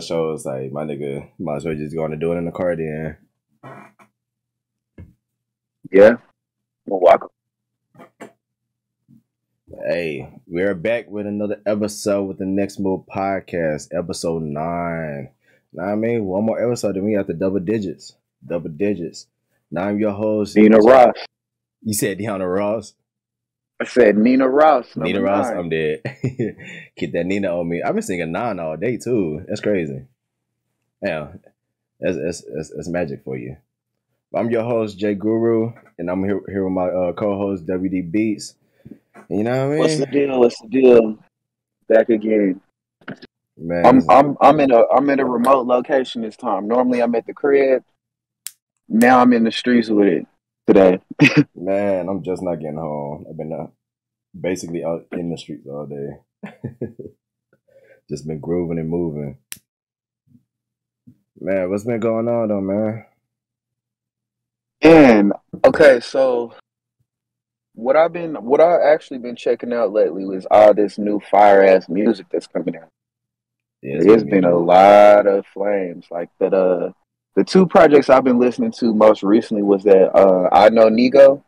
shows like my nigga might as well just go on and do it in the car then. Yeah. Welcome. Hey, we're back with another episode with the Next Move Podcast, episode 9. Now I mean, one more episode and we at the double digits. Now I'm your host, Nina Ross. You said Deanna Ross? I said Nina Ross. Nina Ross, I'm dead. Get that Nina on me. I've been singing 9 all day too. That's crazy. Yeah, that's magic for you. I'm your host, JayGuru, and I'm here with my co-host, Double D Beats. You know what I mean? What's the deal? Back again. Man, I'm in a remote location this time. Normally I'm at the crib. Now I'm in the streets with it today. Man, I'm just not getting home. I've been basically out in the streets all day. Just been grooving and moving. Man, what's been going on though, man? And okay, so what I actually been checking out lately was all this new fire ass music that's coming out. Yeah, it's been a lot of flames. Like the two projects I've been listening to most recently was that I Know Nigo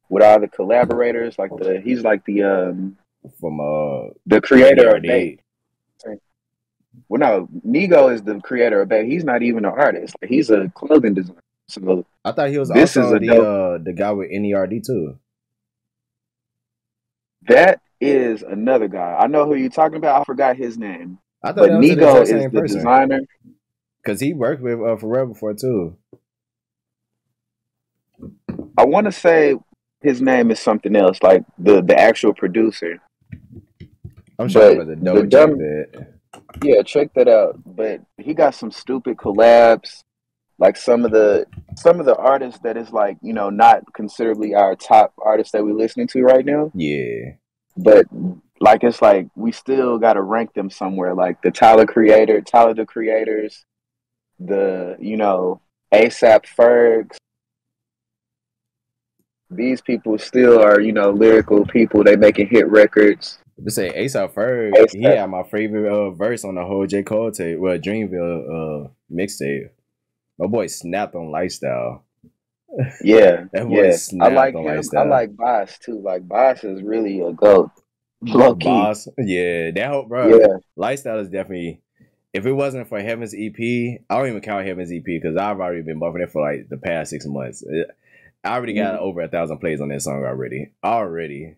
with all the collaborators. Like he's like the creator of Bait. Well, no, Nigo is the creator of Bait. He's not even an artist. He's a clothing designer. So I thought he was also the guy with NERD too. That is another guy. I know who you're talking about. I forgot his name. I thought Nigo is the designer. Because he worked with Pharrell before too. I want to say his name is something else, like the actual producer. I'm sure about the dope. Yeah, check that out. But he got some stupid collabs. Like some of the artists that is like, you know, not considerably our top artists that we're listening to right now. Yeah. But like it's like we still gotta rank them somewhere. Like the Tyler the Creators, the, you know, ASAP Fergs. These people still are, you know, lyrical people. They making hit records. To say ASAP Ferg, he had my favorite verse on the whole J. Cole tape, well, Dreamville mixtape. My boy snapped on Lifestyle. Yeah, that boy snapped I like on him. Lifestyle. I like Boss too. Like Boss is really a goat. Low key. Boss, yeah, that whole bro. Yeah, Lifestyle is definitely. If it wasn't for Heaven's EP, I don't even count Heaven's EP because I've already been bumping it for like the past 6 months. I already got over 1,000 plays on that song already.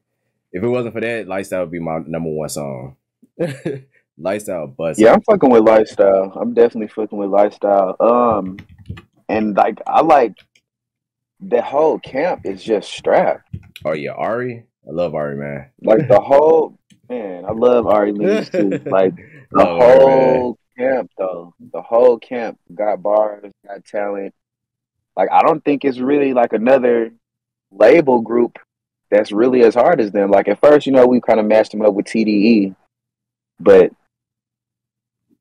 If it wasn't for that, Lifestyle would be my number one song. Lifestyle bust. Yeah, I'm fucking with Lifestyle. I'm definitely fucking with Lifestyle. And like I like the whole camp is just strapped. Oh yeah, Ari. I love Ari, man. Like the whole man, I love Ari Lees too. Like the whole camp though. The whole camp got bars, got talent. Like I don't think it's really like another label group that's really as hard as them. Like at first, you know, we kind of matched them up with TDE, but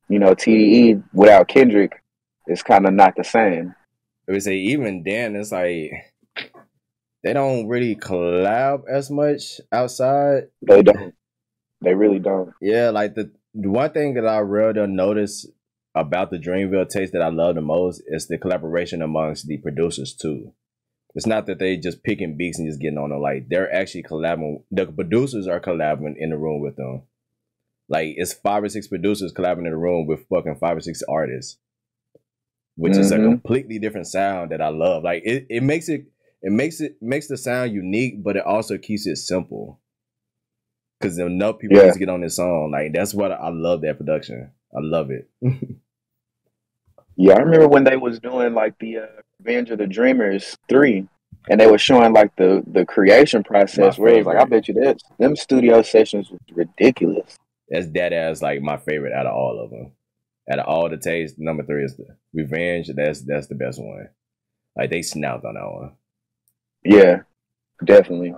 you know, TDE without Kendrick is kind of not the same. I would say even then, it's like they don't really collab as much outside. They don't. They really don't. Yeah, like the one thing that I really notice about the Dreamville taste that I love the most is the collaboration amongst the producers too. It's not that they just picking beats and just getting on them. Like they're actually collabing. The producers are collabing in the room with them. Like it's 5 or 6 producers collabing in the room with fucking 5 or 6 artists, which is a completely different sound that I love. Like it makes the sound unique, but it also keeps it simple. Because enough people just get on this song. Like that's what I love, that production. I love it. Yeah, I remember when they was doing like the Revenge of the Dreamers 3, and they were showing like the creation process where it was like, I bet you that them studio sessions was ridiculous. That's dead ass like my favorite out of all of them. Out of all the tastes, number 3 is the Revenge. That's the best one. Like they snapped on that one. Yeah, definitely.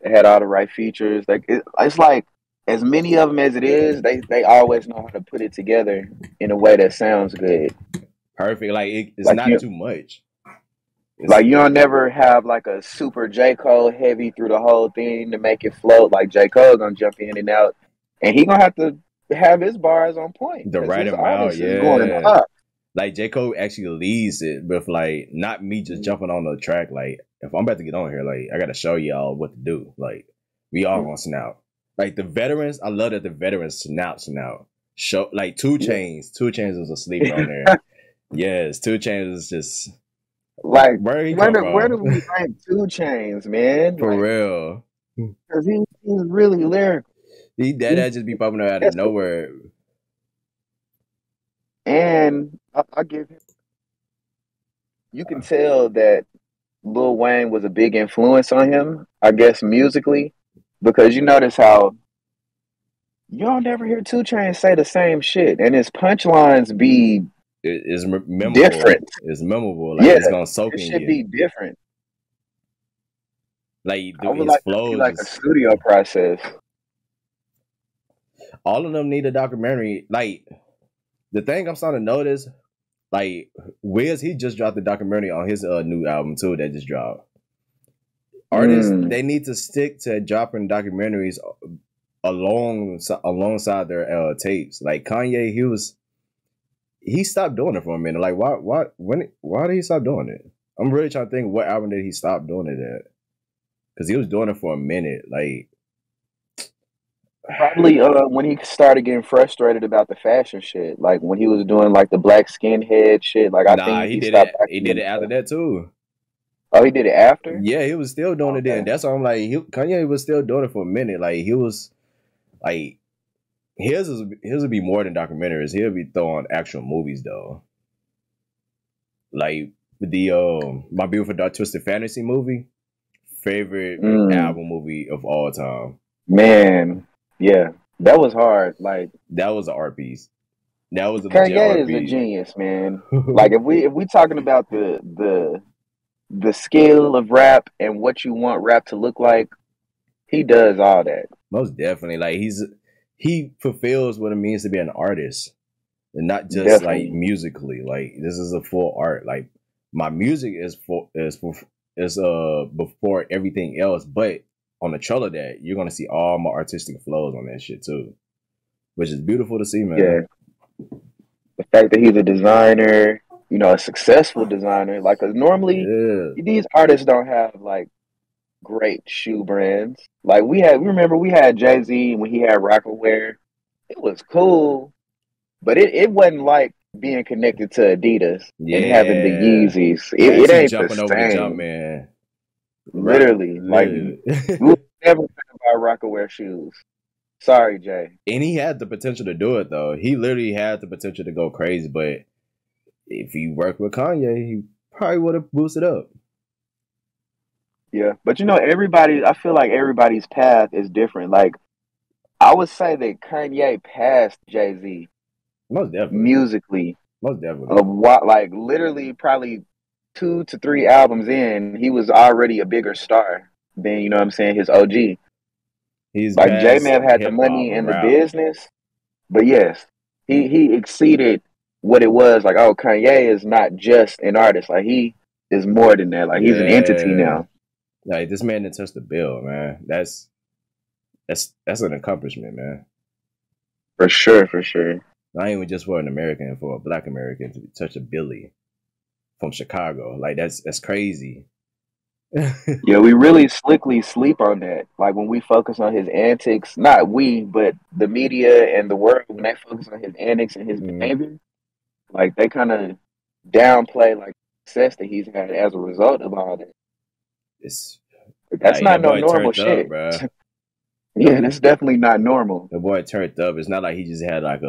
They had all the right features. Like it's like as many of them as it is, they always know how to put it together in a way that sounds good. Perfect. Like it's like not too much. Like you don't never have like a super J. Cole heavy through the whole thing to make it float. Like J. Cole gonna jump in and out, and he gonna have to have his bars on point The because right his amount, artist is going yeah. up. Like J. Cole actually leads it with like not me just jumping on the track. Like if I'm about to get on here, like I gotta show y'all what to do. Like we all gonna snout. Like the veterans, I love that the veterans snout. Show like 2 Chainz. 2 Chainz was a sleeper on there. Yes, 2 Chainz is just Like where he where come do from. we rank 2 Chainz, man? For Like real. because he's really lyrical. He that just be popping out of nowhere. And I give him. You can tell that Lil Wayne was a big influence on him, I guess musically, because you notice how you don't never hear 2 Chainz say the same shit, and his punchlines be It's memorable. different. It's memorable. Like it's gonna soak it in should you. be different. Like I would his like to see flows, like a studio process. all of them need a documentary. Like the thing I'm starting to notice, like Wiz, he just dropped the documentary on his new album too that just dropped. Artists they need to stick to dropping documentaries alongside their tapes. Like Kanye, he stopped doing it for a minute. Like why did he stop doing it? I'm really trying to think what album did he stop doing it at? Because he was doing it for a minute. Like Probably when he started getting frustrated about the fashion shit, like when he was doing like the black skinhead shit. Like I think he did stopped. it. He did it after that too. Oh, he did it after. Yeah, he was still doing it then. That's why I'm like, Kanye was still doing it for a minute. Like he was, like his would be more than documentaries. He'll be throwing actual movies though. Like the My Beautiful Dark Twisted Fantasy movie, favorite album movie of all time. Man, yeah, that was hard. Like that was an art piece. That was a Kanye is a genius, man. Like if we talking about the skill of rap and what you want rap to look like, he does all that. Most definitely. Like he fulfills what it means to be an artist. And not just like musically. Like this is a full art. Like my music is before everything else, but on the trail of that, you're gonna see all my artistic flows on that shit too. Which is beautiful to see, man. Yeah. The fact that he's a designer, you know, a successful designer. Like, cause normally these artists don't have like great shoe brands. Like we remember we had Jay-Z when he had Rockaware. It was cool, but it wasn't like being connected to Adidas and having the Yeezys. It ain't jumping the over same. the jump, man. Literally, like we would never think about Rockaware shoes. Sorry, Jay. And he had the potential to do it though. He literally had the potential to go crazy, but if he worked with Kanye, he probably would have boosted up. Yeah, but you know, I feel like everybody's path is different. Like, I would say that Kanye passed Jay-Z. Most definitely. Musically. Most definitely. Like, literally, probably 2 to 3 albums in, he was already a bigger star than, you know what I'm saying, his OG. He's like, Jay may have had the money and the business, but yes, he exceeded what it was. Like, oh, Kanye is not just an artist. Like, he is more than that. Like, he's an entity now. Like this man didn't touch the bill, man. That's an accomplishment, man. For sure, for sure. Not even just for an American, for a Black American to touch a Billy from Chicago. Like that's crazy. Yeah, we really slickly sleep on that. Like when we focus on his antics, not we, but the media and the world, when they focus on his antics and his behavior, like they kind of downplay like success that he's had as a result of all that. That's not no normal shit, bro. Yeah, that's definitely not normal. The boy turned up. It's not like he just had like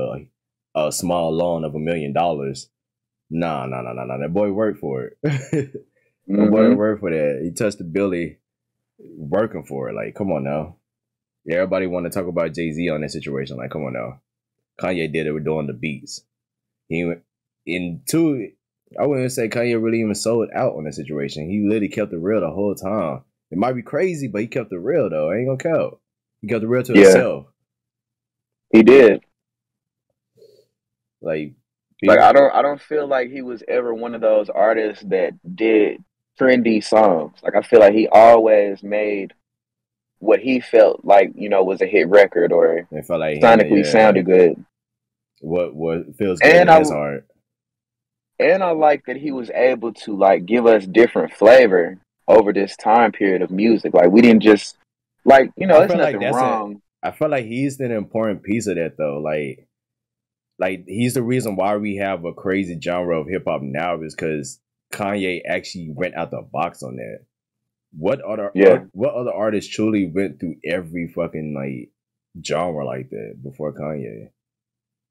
a small loan of $1 million. Nah. That boy worked for it. That boy worked for that. He touched the Billy working for it. Like, come on now. Yeah, everybody want to talk about Jay-Z on that situation. Like, come on now. Kanye did it with doing the beats. He went into, I wouldn't say Kanye really even sold out on that situation. He literally kept it real the whole time. It might be crazy, but he kept it real though. I ain't gonna count. He kept it real to himself. He did. Like I don't feel like he was ever one of those artists that did trendy songs. Like I feel like he always made what he felt like, was a hit record or It felt like him, sonically yeah. sounded good. What feels good in his heart. And I like that he was able to like give us different flavor over this time period of music. Like we didn't just like, there's nothing wrong. I feel like he's an important piece of that though. Like he's the reason why we have a crazy genre of hip hop now is because Kanye actually went out the box on that. What other artists truly went through every fucking like genre like that before Kanye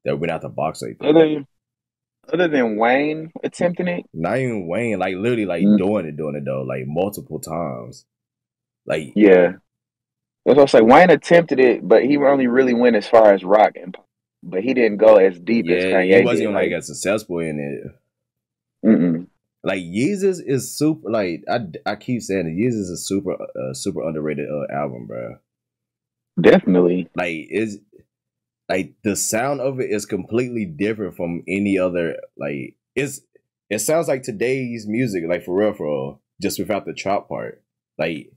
that went out the box like that? Other than Wayne attempting it? Not even Wayne, like literally like doing it though, like multiple times. Like yeah. That's what I say. Wayne attempted it, but he only really went as far as rock and pop. But he didn't go as deep as Kanye did. He wasn't even like as successful in it. Like Yeezus is super. Like I keep saying it. Yeezus is super underrated album, bro. Definitely. Like is like the sound of it is completely different from any other. Like it sounds like today's music, like for real, just without the trap part. Like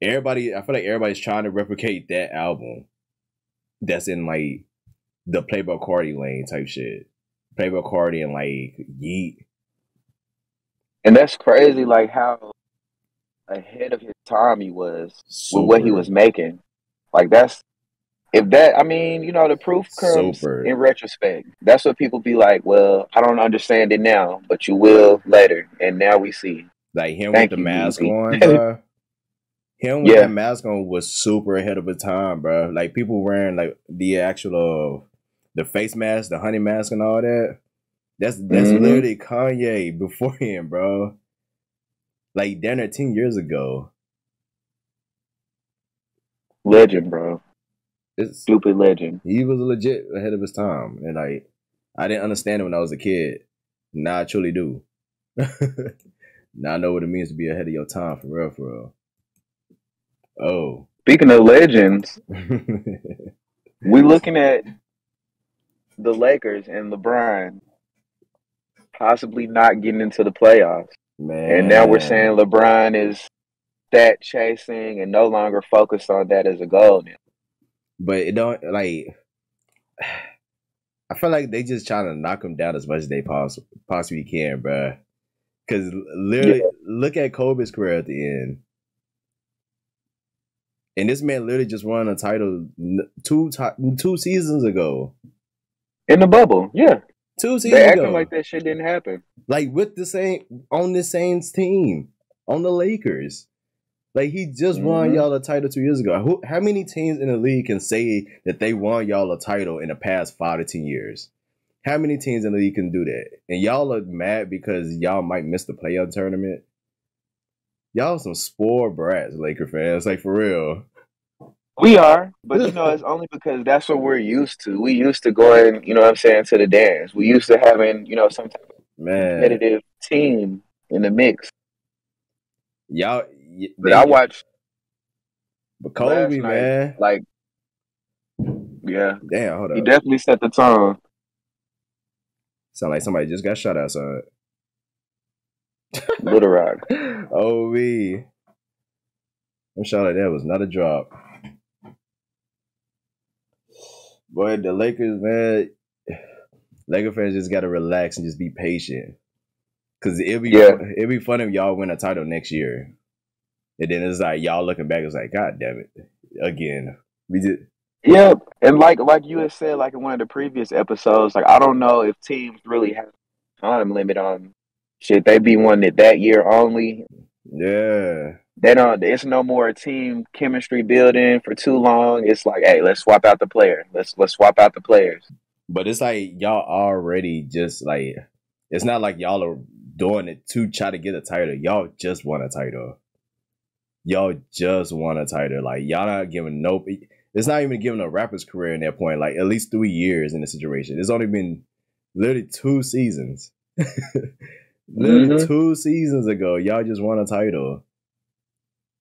I feel like everybody's trying to replicate that album. That's in like the Playboy Cardi lane type shit. Playboy Cardi and like Yeet. And that's crazy, like how ahead of his time he was with what he was making. Like the proof comes in retrospect. That's what people be like, well, I don't understand it now, but you will later. And now we see. Like him with the mask on, bro. Him with that mask on was super ahead of his time, bro. Like people wearing like the actual the face mask, the honey mask and all that. That's literally Kanye before him, bro. Like down there 10 years ago. Legend, bro. Stupid legend. He was legit ahead of his time. And like I didn't understand it when I was a kid. Now I truly do. Now I know what it means to be ahead of your time, for real. Oh. Speaking of legends, we looking at the Lakers and LeBron possibly not getting into the playoffs. Man. And now we're saying LeBron is stat chasing and no longer focused on that as a goal now. But it don't like I feel like they just trying to knock him down as much as they possibly can, bro. Because literally, look at Kobe's career at the end. And this man literally just won a title two seasons ago. In the bubble, yeah. 2 seasons ago. They acting like that shit didn't happen. Like with the same team, on the Lakers. Like he just won y'all a title 2 years ago. How many teams in the league can say that they won y'all a title in the past 5 to 10 years? How many teams in the league can do that? And y'all are mad because y'all might miss the playoff tournament. Y'all some spoiled brats, Laker fans. Like for real. We are, but it's only because that's what we're used to. We used to going, to the dance. We used to having, some type of competitive team in the mix. But I watched. But Kobe, man, like, damn, hold up. He definitely set the tone. Sound like somebody just got shot outside. Little Rock. Oh, I'm sure that was not a drop. Boy, the Lakers, man, Laker fans just gotta relax and just be patient. Cause it'd be fun if y'all win a title next year. And then it's like y'all looking back, it's like, God damn it. Again. We did. Yeah, and like you had said, like in one of the previous episodes, like I don't know if teams really have a time limit on shit. They be wanting it that year only. Yeah. They don't. It's no more team chemistry building for too long. It's like, hey, let's swap out the player. Let's swap out the players. But it's like y'all already just like it's not like y'all are doing it to try to get a title. Y'all just want a title. Like y'all not giving it's not even giving a rapper's career in that point, like at least 3 years in the situation. It's only been literally 2 seasons. Literally 2 seasons ago, y'all just won a title.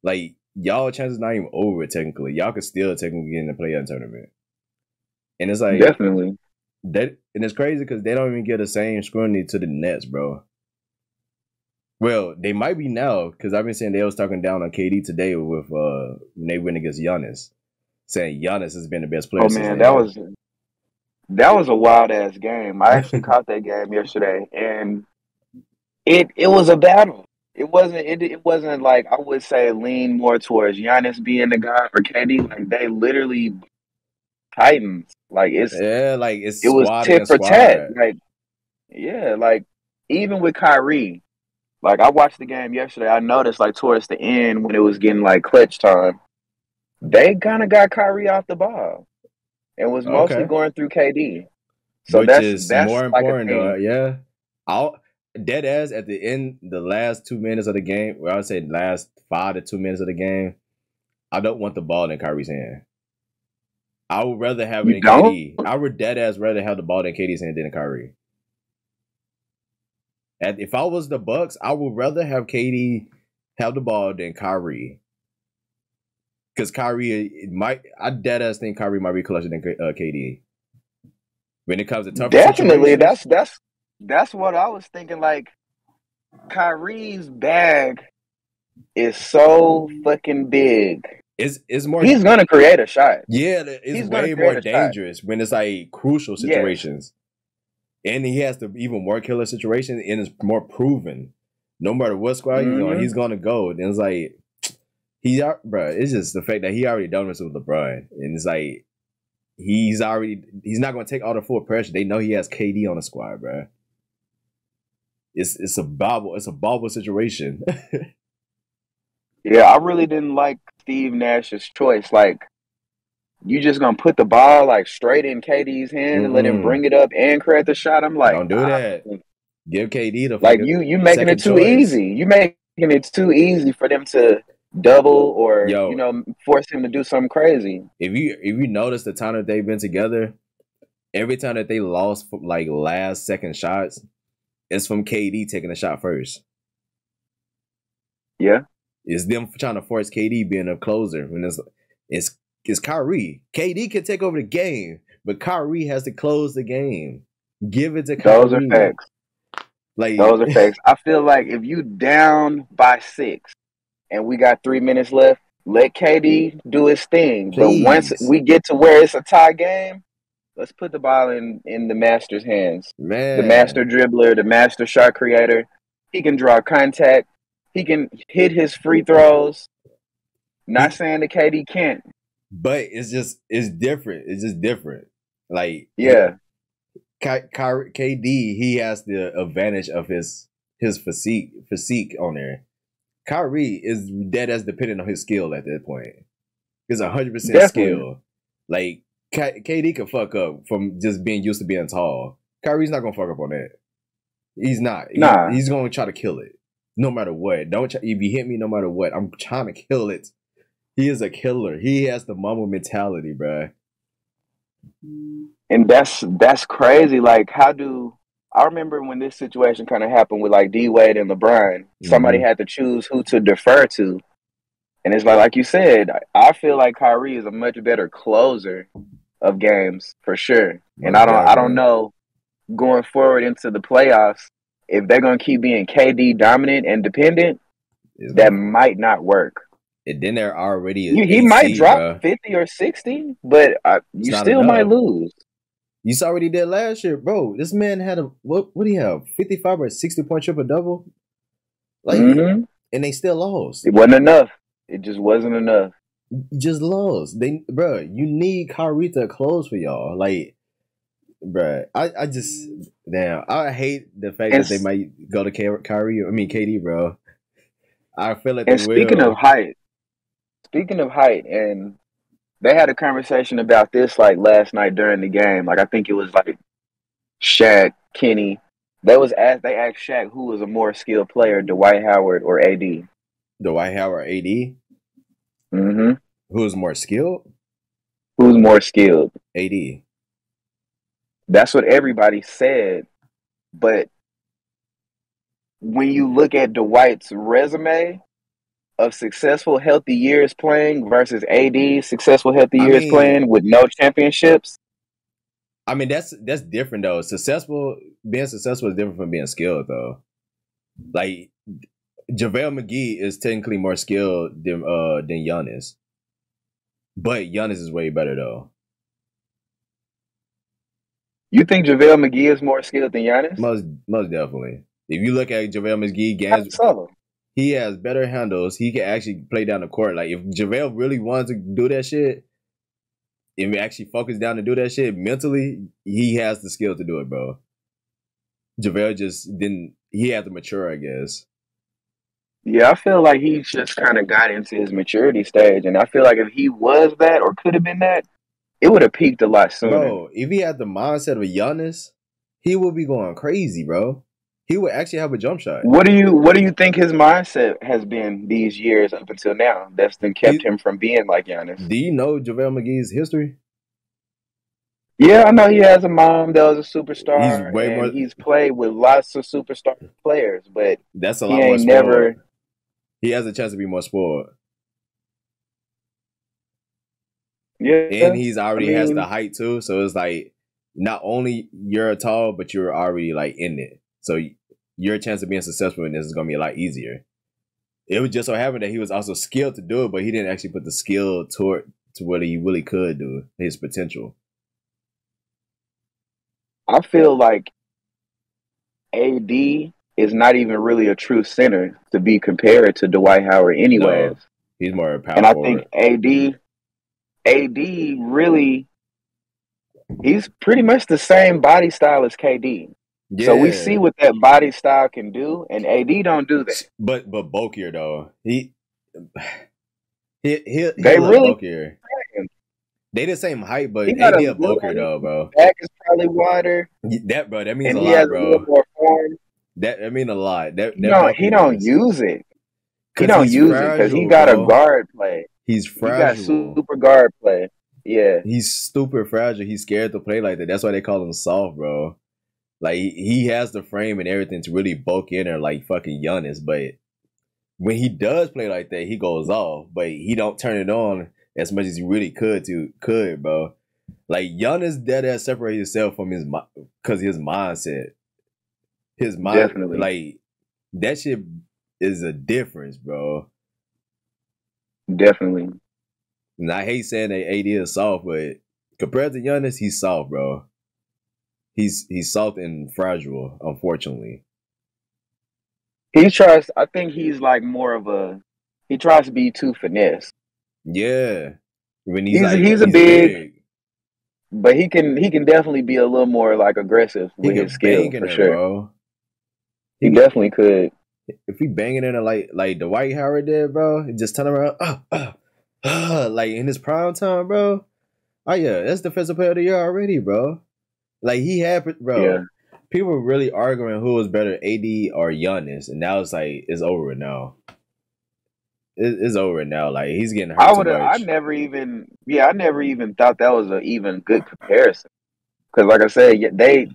Like, y'all chances not even over technically. Y'all could still technically get in the playoff tournament. And it's like definitely that, and it's crazy because they don't even get the same scrutiny to the Nets, bro. Well, they might be now because I've been saying they was talking down on KD today with when they went against Giannis, saying Giannis has been the best player Oh since man, then. that was a wild ass game. I actually caught that game yesterday, and it was a battle. It wasn't like I would say lean more towards Giannis being the guy or KD. Like they literally Titans. Like Yeah, like it's it was squad tit against for tat. squad. Like yeah, like even with Kyrie. Like I watched the game yesterday. I noticed like towards the end when it was getting like clutch time, they kind of got Kyrie off the ball and was mostly Okay, going through KD. So which that's is more like a important though. thing. Yeah, I'll dead ass at the end, the last 2 minutes of the game. Well, I would say last 5 to 2 minutes of the game. I don't want the ball in Kyrie's hand. I would rather have it You in don't? KD. I would dead ass rather have the ball in KD's hand than in Kyrie. And if I was the Bucks, I would rather have KD have the ball than Kyrie. Because Kyrie I dead ass think Kyrie might be closer than KD. When it comes to tougher Definitely. situations, That's what I was thinking. Like Kyrie's bag is so fucking big. it's more. He's gonna create a shot. Yeah, it's He's gonna way more create a shot. dangerous when it's like crucial Yes. situations. And he has to even more killer situations, and it's more proven. No matter what squad he's gonna go. And it's like bro. It's just the fact that he already done this with LeBron, and it's like he's not gonna take all the full pressure. They know he has KD on the squad, bro. It's a bobble situation. Yeah, I really didn't like Steve Nash's choice. Like you just gonna put the ball like straight in KD's hand and let him bring it up and create the shot. I'm like, don't do that. Give KD the like fucking you making it second too choice. easy. You making it too easy for them to double or Yo, force him to do something crazy. if you notice the time that they've been together, every time that they lost like last second shots, it's from KD taking a shot first. Yeah, it's them trying to force KD being a closer when it's Kyrie. KD can take over the game, but Kyrie has to close the game. Give it to Kyrie. Those are facts. Like those are facts. I feel like if you down by 6 and we got 3 minutes left, let KD do his thing. Please. But once we get to where it's a tie game, let's put the ball in the master's hands. Man. The master dribbler, the master shot creator. He can draw contact. He can hit his free throws. Not saying that KD can't. But it's different. It's just different. Like yeah. KD, he has the advantage of his physique on there. Kyrie is dead as dependent on his skill at that point. It's 100% skill. Like KD can fuck up from just being used to being tall. Kyrie's not gonna fuck up on that. He's not. He's gonna try to kill it, no matter what. If you hit me, no matter what, I'm trying to kill it. He is a killer. He has the mama mentality, bruh. And that's crazy. Like, I remember when this situation kind of happened with like D Wade and LeBron. Somebody had to choose who to defer to, and it's like you said, I feel like Kyrie is a much better closer of games for sure. And I don't know going forward into the playoffs if they're gonna keep being KD dominant and dependent. That might not work. And then they're already he might drop 50 or 60, but you still might lose. You saw what he did last year, bro. This man had what do you have? 55 or 60-point triple double? Like, and they still lost. It wasn't enough. It just wasn't enough. You just lost. Bro, you need Kyrie to close for y'all. Like, bro, I hate the fact that they might go to KD, bro. I feel like they will. Speaking of height, and they had a conversation about this like last night during the game. Like I think it was like Shaq, Kenny. They asked Shaq who was a more skilled player, Dwight Howard or AD. Dwight Howard, AD. Who's more skilled? Who's more skilled? AD. That's what everybody said, but when you look at Dwight's resume of successful, healthy years playing versus AD's successful, healthy years playing with no championships. I mean, that's different though. Being successful is different from being skilled though. Like JaVale McGee is technically more skilled than Giannis. But Giannis is way better though. You think JaVale McGee is more skilled than Giannis? Most definitely. If you look at JaVale McGee games, he has better handles. He can actually play down the court. Like if JaVale really wanted to do that shit, if he actually focus down to do that shit mentally, he has the skill to do it, bro. JaVale just didn't. He had to mature, I guess. Yeah, I feel like he just kind of got into his maturity stage, and I feel like if he was that or could have been that, it would have peaked a lot sooner. Bro, if he had the mindset of a Giannis, he would be going crazy, bro. He would actually have a jump shot. What do you think his mindset has been these years up until now that's been kept him from being like Giannis? Do you know JaVale McGee's history? Yeah, I know he has a mom that was a superstar. He's played with lots of superstar players, but that's a lot more spoiled. He has a chance to be more spoiled. Yeah, and he's already has the height too, so it's like not only you're tall, but you're already like in it. So your chance of being successful in this is gonna be a lot easier. It would just so happen that he was also skilled to do it, but he didn't actually put the skill to what he really could do, his potential. I feel like AD is not even really a true center to be compared to Dwight Howard anyways. No, he's more power and I forward. think AD really, he's pretty much the same body style as KD. Yeah. So we see what that body style can do, and AD don't do that. But bulkier though. He they really bulkier. They the same height, but AD bulkier though, bro. Back is probably wider. That means and a he lot, has bro. A little more form. That means a lot. He don't use it. He don't use it because he got a guard play. He's fragile. He got super guard play. Yeah. He's super fragile. He's scared to play like that. That's why they call him soft, bro. Like, he has the frame and everything to really bulk in there like fucking Giannis. But when he does play like that, he goes off. But he don't turn it on as much as he really could, bro. Like, Giannis dead-ass separated himself from his mindset. His mind, definitely. Like, that shit is a difference, bro. Definitely. And I hate saying that AD is soft, but compared to Giannis, he's soft, bro. He's soft and fragile, unfortunately. I think he's like he tries to be too finesse. Yeah. When he's a big, but he can definitely be a little more like aggressive with his skill for sure. Bro. He definitely could. If he banging in like Dwight Howard did, bro, just turn around, like in his prime time, bro. Oh yeah, that's defensive player of the year already, bro. Like he had, bro. Yeah. People were really arguing who was better, AD or Giannis, and now it's like it's over now. It's over now. Like he's getting hurt too much. I never even thought that was an even good comparison. Because like I said, they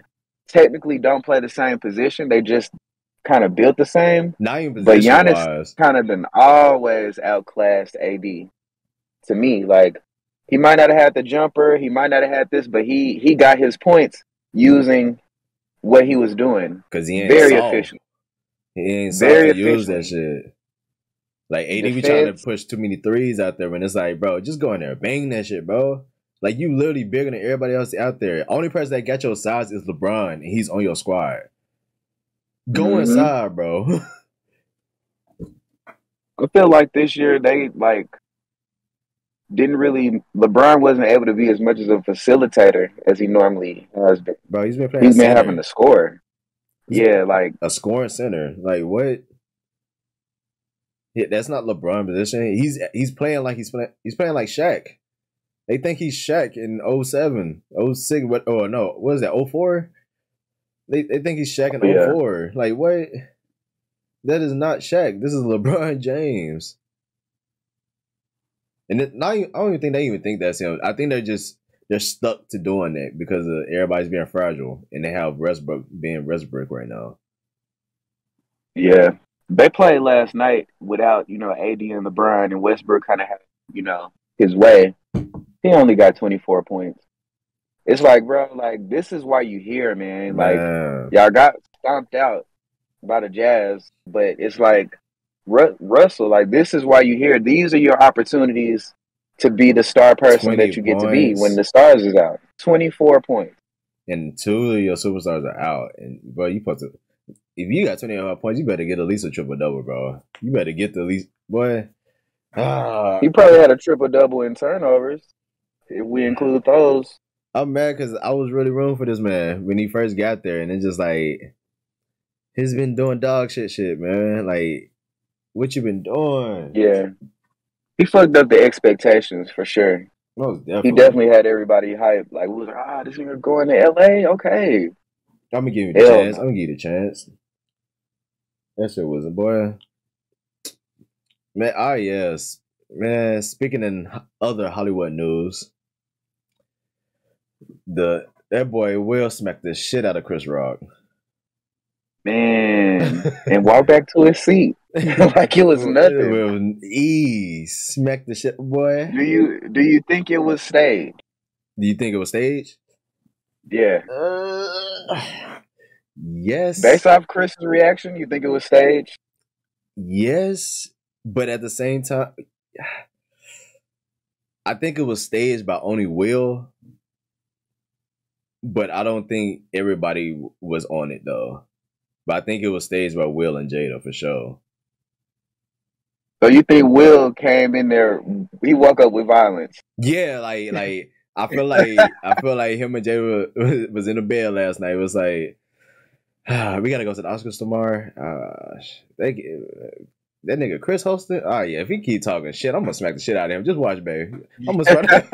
technically don't play the same position. They just kind of built the same. Not even position but Giannis kind of been always outclassed AD. To me, like he might not have had the jumper, he might not have had this, but he got his points using what he was doing. Because he ain't very efficient. He ain't very to use that shit. Like AD be trying to push too many threes out there when it's like, bro, just go in there, bang that shit, bro. Like you literally bigger than everybody else out there. Only person that got your size is LeBron, and he's on your squad. Go inside, bro. I feel like this year they LeBron wasn't able to be as much as a facilitator as he normally has been. Bro, he's been playing. He's been having to score. Yeah, like a scoring center. Like what? Yeah, that's not LeBron position. He's playing like he's playing like Shaq. They think he's Shaq in 07, 06, what is that, 04? They think he's Shaq in 04. Like what? That is not Shaq. This is LeBron James. And I don't even think they even think that's him. I think they're stuck to doing that because of everybody's being fragile and they have Westbrook being Westbrook right now. Yeah. They played last night without, AD and LeBron, and Westbrook kind of had, his way. He only got 24 points. It's like, bro, like, this is why you here, man. Like, y'all got stomped out by the Jazz, but it's like Russell, like this is why you here. These are your opportunities to be the star person 20 that you get to be when points. the stars is out. 24 points. And 2 of your superstars are out. And bro, you supposed to, if you got 25 points, you better get at least a triple double, bro. You better get the least, boy. He probably had a triple double in turnovers, if we include those. I'm mad because I was really rooting for this man when he first got there, and it's just like he's been doing dog shit, man. Like, what you been doing? Yeah, he fucked up the expectations for sure. Most definitely. He definitely had everybody hyped. Like, we was like, this nigga going to LA? Okay. I'm gonna give you the chance. I'm gonna give you the chance. That shit wasn't, boy. Man, yes. Man, speaking in other Hollywood news, that boy Will smacked the shit out of Chris Rock. Man, and walked back to his seat like it was nothing. With ease, smacked the shit, boy. Do you think it was staged? Do you think it was staged? Yeah. Yes. Based off Chris's reaction, you think it was staged? Yes, but at the same time, I think it was staged by only Will. But I don't think everybody was on it though. But I think it was staged by Will and Jada for sure. So you think Will came in there? He woke up with violence. Yeah, like I feel like him and Jada was in the bed last night. It was like, we gotta go to the Oscars tomorrow. That nigga Chris hosted. Oh yeah, if he keep talking shit, I'm gonna smack the shit out of him. Just watch, baby. I'm gonna smack.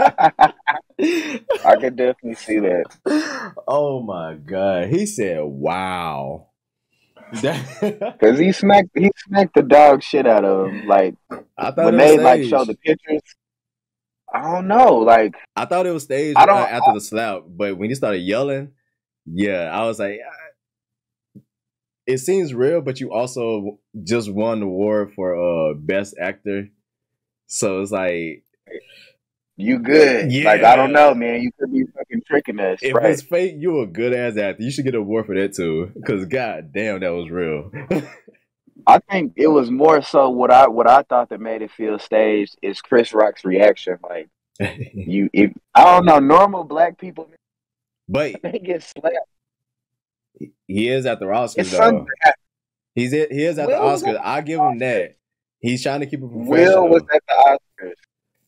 I could definitely see that. Oh my god, he said, "Wow," because he smacked the dog shit out of him. Like I thought when they like show the pictures. I don't know. Like I thought it was staged after the slap, but when he started yelling, yeah, I was like, it seems real, but you also just won the award for best actor, so it's like you good. Yeah. Like I don't know, man. You could be fucking tricking us. If it's fake, you a good ass actor. You should get an award for that too, because god damn, that was real. I think it was more so what I thought that made it feel staged is Chris Rock's reaction. Like if I don't know, normal black people, but they get slapped. He is at the Oscars though. He is at the Oscars. I give him that. He's trying to keep it professional. Will was at the Oscars.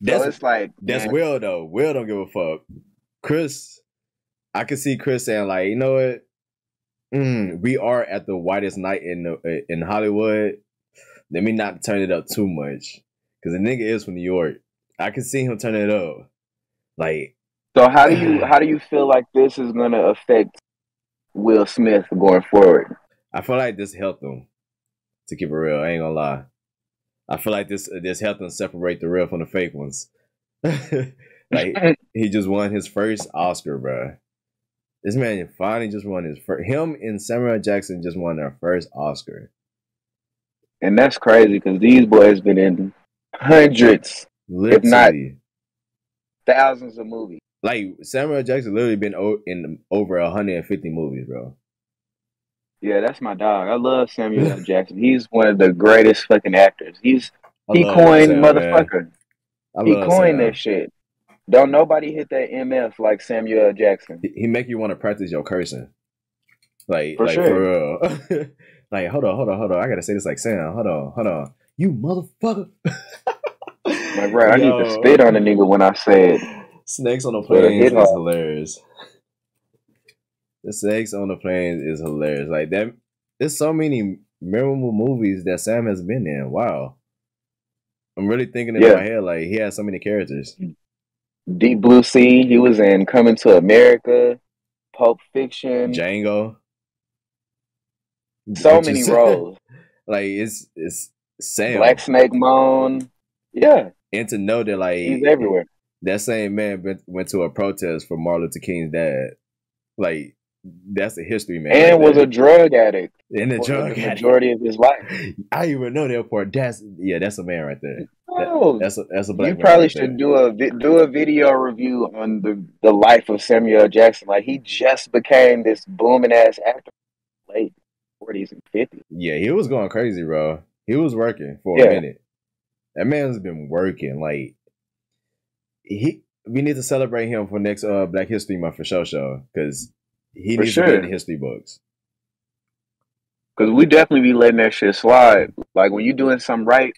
So it's like that's Will though. Will don't give a fuck. Chris, I can see Chris saying like, you know what? We are at the whitest night in Hollywood. Let me not turn it up too much, because the nigga is from New York. I can see him turning it up. Like, so how do you feel like this is gonna affect Will Smith going forward? I feel like this helped him. To keep it real, I ain't gonna lie. I feel like this helped him separate the real from the fake ones. Like he just won his first Oscar, bro. This man finally just won his first. Him and Samuel Jackson just won their first Oscar. And that's crazy because these boys been in hundreds, literally, if not thousands of movies. Like Samuel Jackson literally been in over 150 movies, bro. Yeah, that's my dog. I love Samuel Jackson. He's one of the greatest fucking actors. He coined motherfucker. He coined that shit. Don't nobody hit that MF like Samuel Jackson. He make you want to practice your cursing. Like, for sure. For real. Like, hold on. I gotta say this like Sam. Hold on. You motherfucker. Like, right, I need to spit on the nigga when I say it. Snakes on the Plains is hilarious. The Snakes on the Plains is hilarious. Like that, there's so many memorable movies that Sam has been in. Wow. I'm really thinking in my head, like he has so many characters. Deep Blue Sea, he was in Coming to America, Pulp Fiction, Django. So many roles. Like it's Sam. Black Snake Moan. Yeah. And to know that like he's everywhere. That same man went to a protest for Martin Luther King's dad. Like that's a history, man. And was a drug addict. And a drug addict. Majority of his life. I didn't even know that part. That's a man right there. That's a black man. You probably should do a video review on the life of Samuel Jackson. Like he just became this booming ass actor late 40s and 50s. Yeah, he was going crazy, bro. He was working for a minute. That man's been working. Like we need to celebrate him for next Black History Month for sure, because he needs to get in the history books. Because we definitely be letting that shit slide. Like when you're doing something right,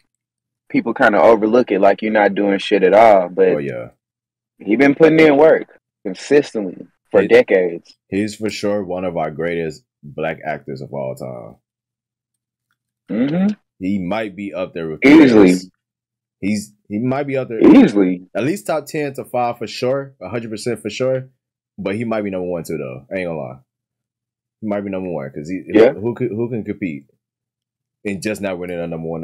people kind of overlook it like you're not doing shit at all. But he been putting in work consistently for decades. He's for sure one of our greatest Black actors of all time. Mm-hmm. He might be up there with easily. He might be up there easily. At least top 10 to 5 for sure, 100% for sure. But he might be number 1 too, though. I ain't gonna lie. He might be number 1 because who can compete and just not winning a number 1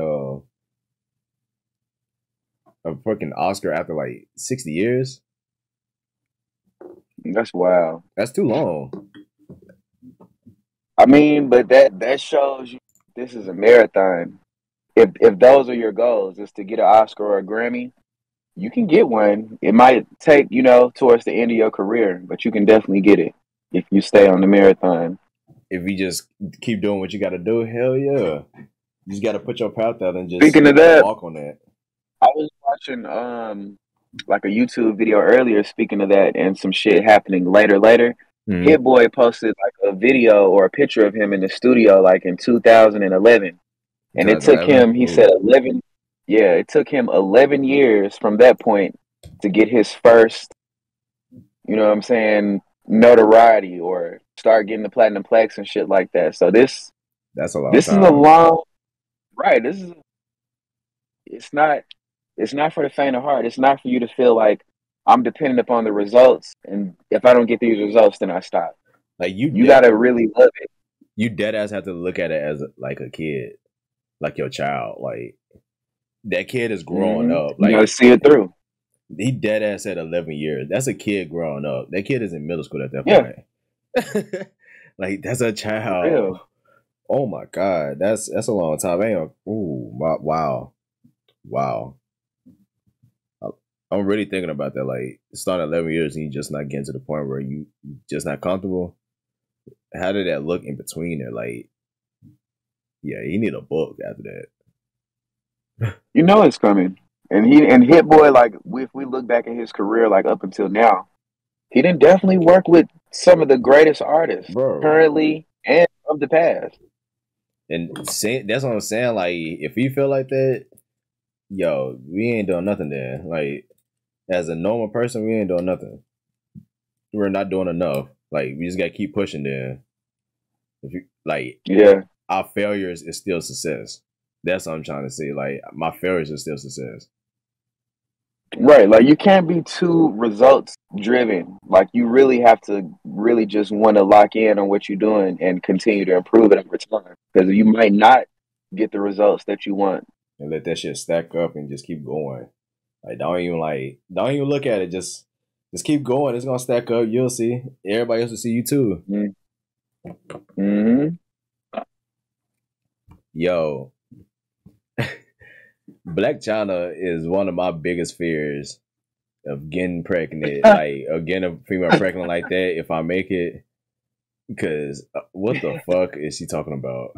a freaking Oscar after like 60 years. That's wild. That's too long. I mean, but that shows you this is a marathon. If those are your goals, is to get an Oscar or a Grammy, you can get one. It might take, towards the end of your career, but you can definitely get it if you stay on the marathon. If you just keep doing what you got to do, hell yeah. You just got to put your path out and just Speaking of that, walk on that. I was watching like a YouTube video earlier speaking of that and some shit happening later. Mm-hmm. Hit Boy posted like a video or a picture of him in the studio like in 2011. And it took him, he said 11. Yeah, it took him 11 years from that point to get his first, notoriety or start getting the platinum plaques and shit like that. So that's a long time. Is a long, right. It's not for the faint of heart. It's not for you to feel like I'm dependent upon the results. And if I don't get these results, then I stop. Like you got to really love it. You dead ass have to look at it as like a kid, like your child. Like that kid is growing up. Like you got to see it through. He dead ass at 11 years. That's a kid growing up. That kid is in middle school at that point. Like that's a child. Real. Oh my God, that's a long time. Wow. I'm really thinking about that. Like starting 11 years and you just not getting to the point where you just not comfortable. How did that look in between there? Like, yeah, he need a book after that. It's coming. And Hit Boy, like if we look back at his career, like up until now, he didn't definitely work with some of the greatest artists currently and of the past. And that's what I'm saying. Like, if he feel like that, yo, we ain't doing nothing there. Like, as a normal person, we ain't doing nothing. We're not doing enough. Like, we just gotta keep pushing there. If you our failures is still success. That's what I'm trying to say. Like, my failures is still success. Right. Like, you can't be too results driven. Like, you really have to really just want to lock in on what you're doing and continue to improve it over time. Because you might not get the results that you want. And let that shit stack up and just keep going. Like, don't even look at it. Just keep going. It's gonna stack up. You'll see. Everybody else will see you too. Mm-hmm. Yo. Black China is one of my biggest fears of getting pregnant, like of getting a female pregnant like that if I make it. Because what the fuck is she talking about?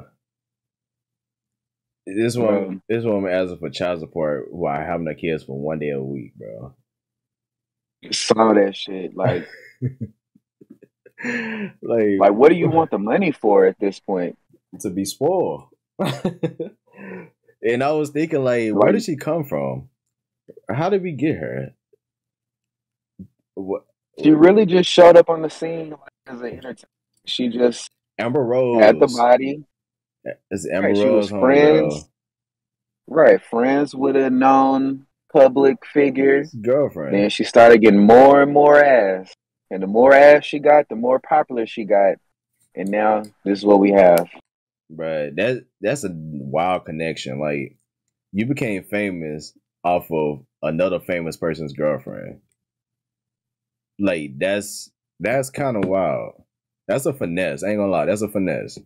This woman asking for child support while having her kids for 1 day a week, bro. Saw that shit. Like what do you want the money for at this point? To be spoiled. And I was thinking, like, where did she come from? How did we get her? What? She really just showed up on the scene as an entertainer. She just Amber Rose had the body. It's Amber Rose. She was friends. Right, friends with a known public figure. Girlfriend. Then she started getting more and more ass. And the more ass she got, the more popular she got. And now this is what we have. Right, that's a wild connection. Like, you became famous off of another famous person's girlfriend. Like, that's kind of wild. That's a finesse. I ain't gonna lie, that's a finesse.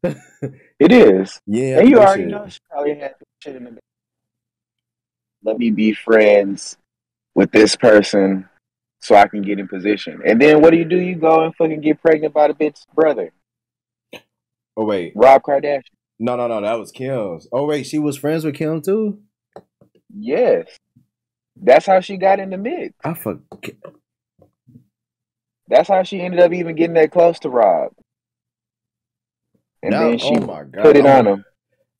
It is. Yeah, and you already know she probably had shit in the back. Let me be friends with this person so I can get in position. And then what do? You go and fucking get pregnant by the bitch's brother. Oh wait, Rob Kardashian. no, that was Kim's. Oh wait, she was friends with Kim too. Yes, that's how she got in the mix. I forget. That's how she ended up even getting that close to Rob. And Now, then she oh my god, put it on him.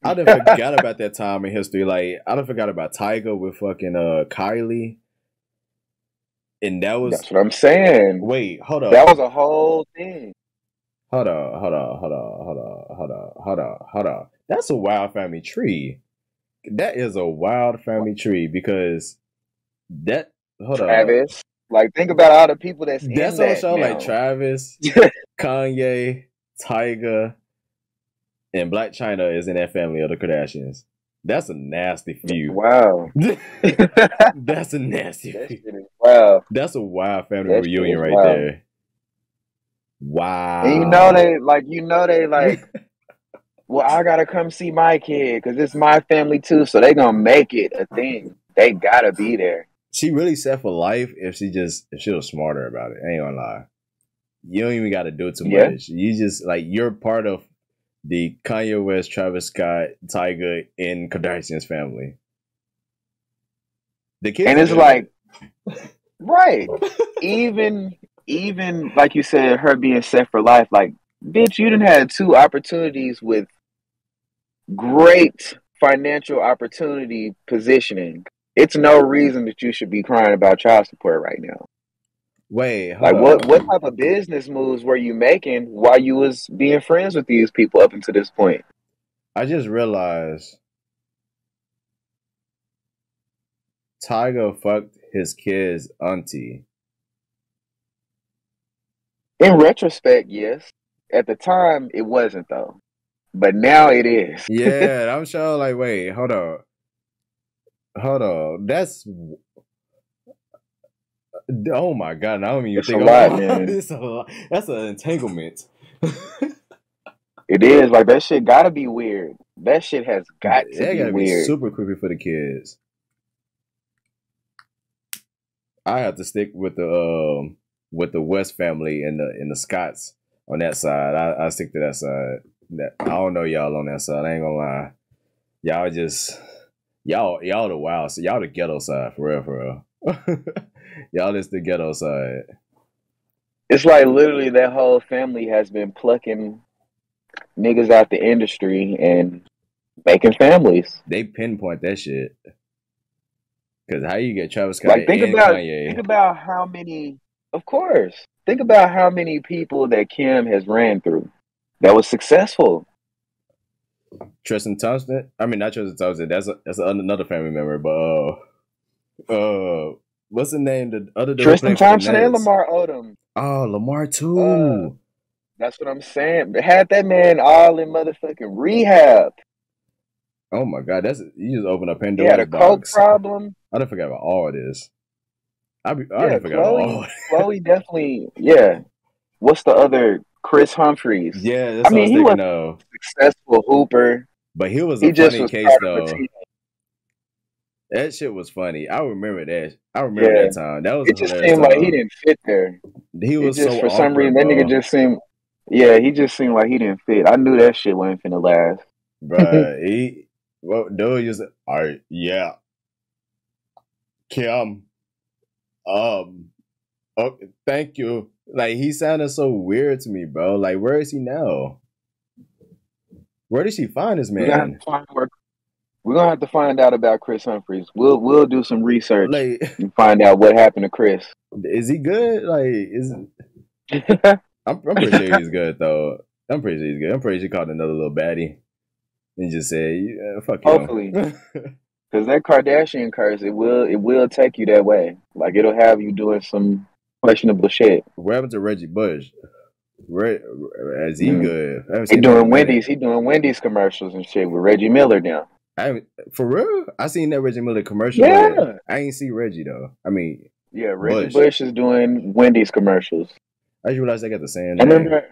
I done forgot about that time in history. Like I done forgot about Tyga with fucking Kylie, and that was. That's what I'm saying. Wait, hold up. That was a whole thing. Hold on. That's a wild family tree. That is a wild family tree because that. Hold Travis. Like, think about all the people that's in on that show now. like Travis, Kanye, Tyga, and Black China is in that family of the Kardashians. That's a nasty feud. Wow. That's a nasty feud. Wow. That's a wild family reunion right there. Wow. And you know they like, well, I gotta come see my kid because it's my family too. So they gonna make it a thing. They gotta be there. She really set for life if she was smarter about it. I ain't gonna lie. You don't even gotta do too much. You just like you're part of the Kanye West, Travis Scott, Tyga, and Kardashian's family. The kids, and it's like, right. Even like you said, her being set for life. Like, bitch, you done had 2 opportunities with great financial opportunity positioning. It's no reason that you should be crying about child support right now. Wait, like what type of business moves were you making while you was being friends with these people up until this point? I just realized Tyga fucked his kid's auntie. In retrospect, yes. At the time, it wasn't though. But now it is. Yeah, I'm sure. Like, wait, hold on. That's oh my god! I don't even think a lot, man. It's a lot. That's an entanglement. It is like that shit. Gotta be weird. That shit has got to be gotta weird. Be super creepy for the kids. I have to stick with the West family and the Scotts on that side. I stick to that side. I don't know y'all on that side. I ain't gonna lie. Y'all just y'all the wild. So y'all the ghetto side for real. Y'all is the ghetto side. It's like literally that whole family has been plucking niggas out the industry and making families. They pinpoint that shit. Cause how you get Travis Scott like think and about Kanye? Think about how many. Of course, think about how many people that Kim has ran through that was successful. Tristan Thompson. I mean, not Tristan Thompson. That's another family member. But what's the name? The other Tristan Thompson and Lamar Odom. Oh, Lamar too. That's what I'm saying. Had that man all in motherfucking rehab. Oh my god, you just opened up Pandora's box. He had a coke problem. I didn't forget about all of this. I didn't forget about all. Chloe definitely. Yeah. What's the other? Chris Humphries. Yeah, that's what I was thinking of. Successful hooper, but he was a funny case though. That shit was funny. I remember that. I remember that time. That was. It just seemed like he didn't fit there. He was just so for awkward, some reason bro. that nigga just seemed. Yeah, he just seemed like he didn't fit. I knew that shit wasn't finna last. Bruh, dude just alright, yeah. Kim. Thank you. Like he sounded so weird to me, bro. Like, where is he now? Where did she find this man? We're gonna have to find out about Chris Humphries. We'll do some research and find out what happened to Chris. Is he good? I'm pretty sure he's good though. I'm pretty sure he's good. I'm pretty sure he caught another little baddie and just said, "Fuck you." Hopefully, because that Kardashian curse, it will take you that way. Like it'll have you doing some questionable shit. What happened to Reggie Bush? Is he good? He doing Wendy's commercials and shit with Reggie Miller now. For real? I seen that Reggie Miller commercial. Yeah. I ain't see Reggie though. I mean, yeah, Reggie Bush is doing Wendy's commercials. I just realized they got the same name. I remember.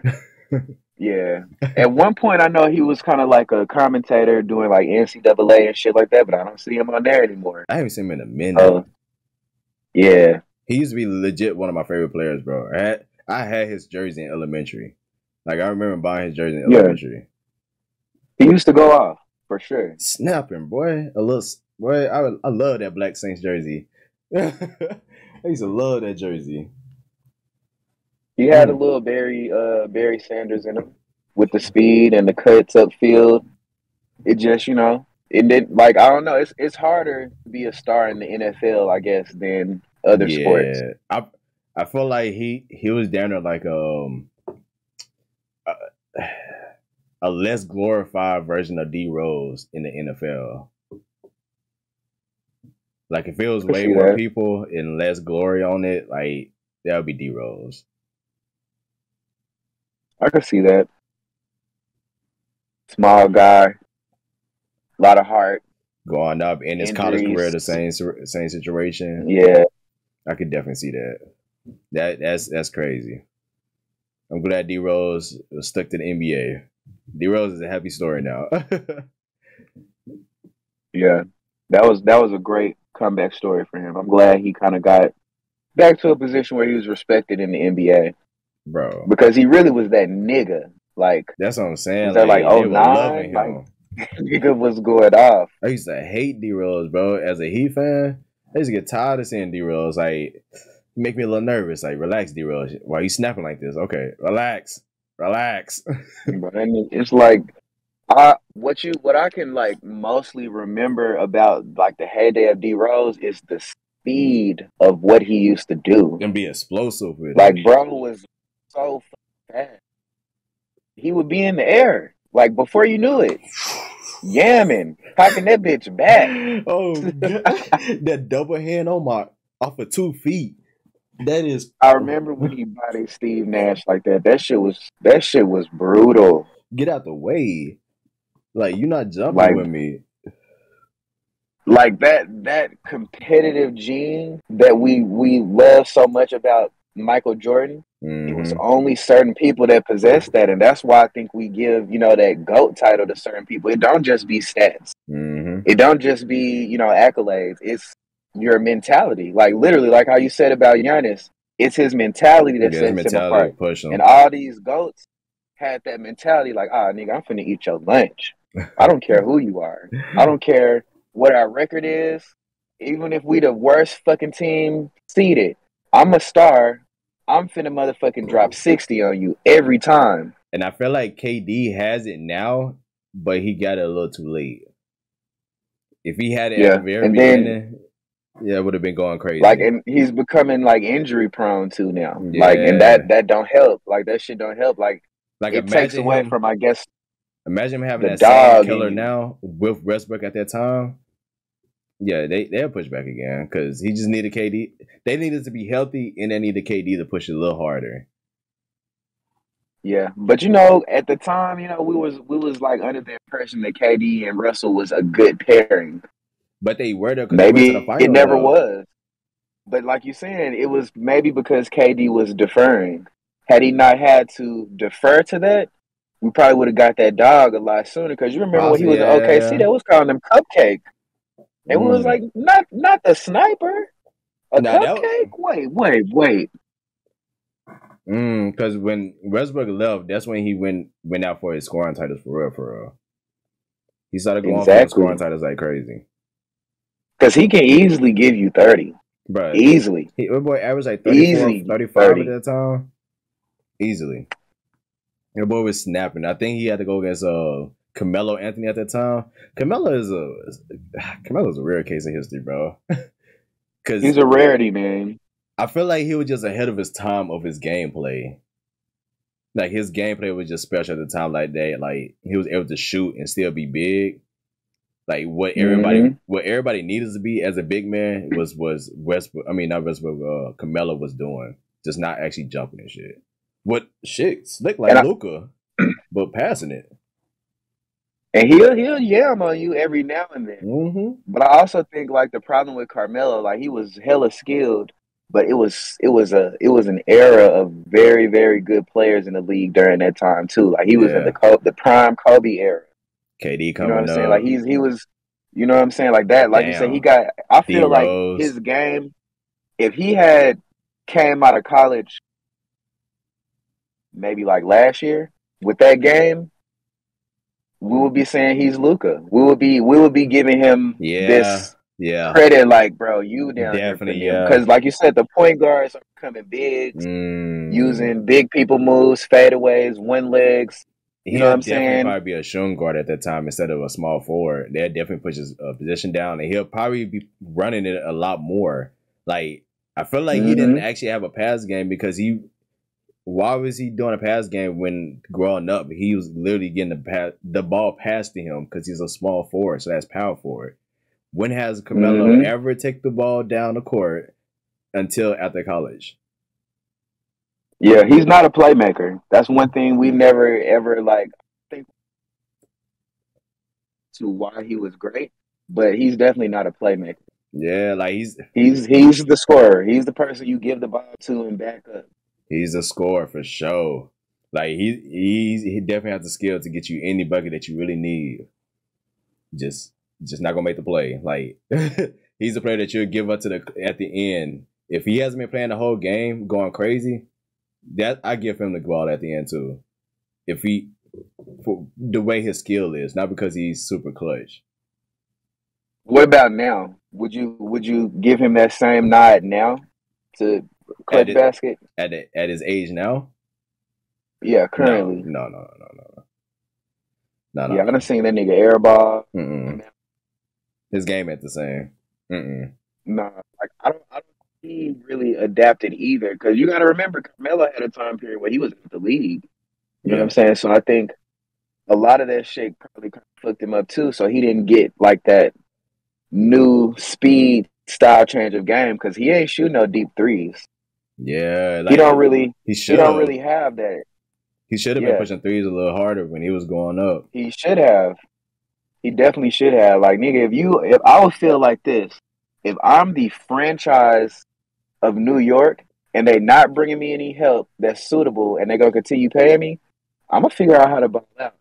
Yeah. At one point, I know he was kind of like a commentator doing like NCAA and shit like that, but I don't see him on there anymore. I haven't seen him in a minute. Yeah. He used to be legit one of my favorite players, bro. I had his jersey in elementary. Like, I remember buying his jersey in elementary. He used to go off for sure. Snapping, boy. A little boy. I love that Black Saints jersey. I used to love that jersey. He had a little Barry Sanders in him with the speed and the cuts upfield. It just, it didn't, like, I don't know. It's harder to be a star in the NFL, I guess, than other sports. I feel like he was down there like a less glorified version of D Rose in the NFL. Like if it was way more people and less glory on it, like that would be D Rose. I could see that. Small guy, a lot of heart. Going up in his college career, the same situation. Yeah, I could definitely see that. That's crazy. I'm glad D Rose was stuck to the NBA. D Rose is a happy story now. Yeah, that was a great comeback story for him. I'm glad he kind of got back to a position where he was respected in the NBA, bro. Because he really was that nigga. Like that's what I'm saying. Was that like 09? Like nigga was going off. I used to hate D Rose, bro. As a Heat fan, I used to get tired of seeing D Rose. Like, make me a little nervous. Like, relax, D Rose. Why are you snapping like this? Okay, relax. It's like what I can like mostly remember about like the heyday of D Rose is the speed of what he used to do and be explosive with like, bro was so fast. He would be in the air like before you knew it, yamming, cocking that bitch back. Oh, God. That double hand off of 2 feet. That is. I remember when he bodied Steve Nash like that. That shit was brutal. Get out the way, like you're not jumping with me. Like that competitive gene that we love so much about Michael Jordan. Mm-hmm. It was only certain people that possess that, and that's why I think we give that GOAT title to certain people. It don't just be stats. Mm-hmm. It don't just be accolades. It's your mentality. Like literally, like how you said about Giannis, it's his mentality that sets him apart. And all these GOATs had that mentality, like, nigga, I'm finna eat your lunch. I don't care who you are. I don't care what our record is. Even if we the worst fucking team seeded, I'm a star. I'm finna motherfucking drop 60 on you every time. And I feel like KD has it now, but he got it a little too late. If he had it at the very beginning, it would have been going crazy. Like, and he's becoming like injury prone too now. Yeah. Like, and that don't help. Like, that shit don't help. Like it takes away from, I guess. Imagine him having that same killer now with Westbrook at that time. Yeah, they'll push back again because he just needed KD. They needed to be healthy, and they needed KD to push it a little harder. Yeah, but at the time, we was like under the impression that KD and Russell was a good pairing. But they were there. Maybe it never was. But like you're saying, it was maybe because KD was deferring. Had he not had to defer to that, we probably would have got that dog a lot sooner. Because you remember when he was at OKC, they was calling him Cupcake. It was like not the sniper, cupcake. Wait. Because when Westbrook left, that's when he went out for his scoring titles for real. He started going for his scoring titles like crazy. Because he can easily give you 30. Bro, easily. My boy averaged like 34, 35 at that time. Easily. Your boy was snapping. I think he had to go against Carmelo Anthony at that time. Carmelo is a rare case of history, bro. Because he's a rarity, man. I feel like he was just ahead of his time of his gameplay. Like his gameplay was just special at the time, like that. Like he was able to shoot and still be big. Like what everybody needed to be as a big man was Westbrook. I mean, not Westbrook. Carmelo was doing, just not actually jumping and shit. What shit slick like Luka, but passing it. And he'll yam on you every now and then. Mm-hmm. But I also think like the problem with Carmelo, like he was hella skilled, but it was an era of very, very good players in the league during that time too. Like he was in the prime Kobe era. KD coming up. You know what I'm saying? Like he was, you know what I'm saying? Like that. Like you said, he got. I feel like his game, if he had came out of college, maybe like last year with that game. we would be saying he's Luka. We would be giving him Yeah, this yeah, credit, like, bro, you down here definitely, putting him, yeah. because like you said, the point guards are becoming bigs, Mm. using big people moves, fadeaways, one legs. You know what He'll I'm definitely saying? probably be a shooting guard at that time instead of a small forward. They'll definitely push his position down, and he'll probably be running it a lot more. Like, I feel like he didn't Mm-hmm. actually have a pass game because he. Why was he doing a pass game when growing up? He was literally getting the ball passed to him because he's a small forward, so that's power forward. When has Carmelo Mm-hmm. ever take the ball down the court until after college? Yeah, he's not a playmaker. That's one thing we never ever like think to why he was great, but he's definitely not a playmaker. Yeah, like He's the scorer. He's the person you give the ball to and back up. he's a scorer for sure. Like he definitely has the skill to get you any bucket that you really need. Just not gonna make the play. Like he's a player that you'll give up to the at the end. If he hasn't been playing the whole game, going crazy, that I give him the ball at the end too. If he for the way his skill is, not because he's super clutch. What about now? Would you give him that same nod now to At clutch it basket? at his age now, Yeah, no, currently. no, no, no, no, no, no, Yeah, I done no. seen that nigga airball. Mm-mm. His game ain't the same. Mm-mm. Nah, like I don't think he really adapted either. Because you got to remember, Carmelo had a time period where he was in the league. You know what I'm Yeah, saying? So I think a lot of that shit probably kind of fucked him up too. So he didn't get like that new speed style change of game because he ain't shooting no deep threes. yeah. He Like don't really he he should don't have. really have that. He should have been Yeah, pushing threes a little harder when he was going up. he should have. He definitely should have. Like, nigga, if I would feel like this, if I'm the franchise of New York and they not bringing me any help that's suitable and they gonna continue paying me, I'm gonna figure out how to ball out.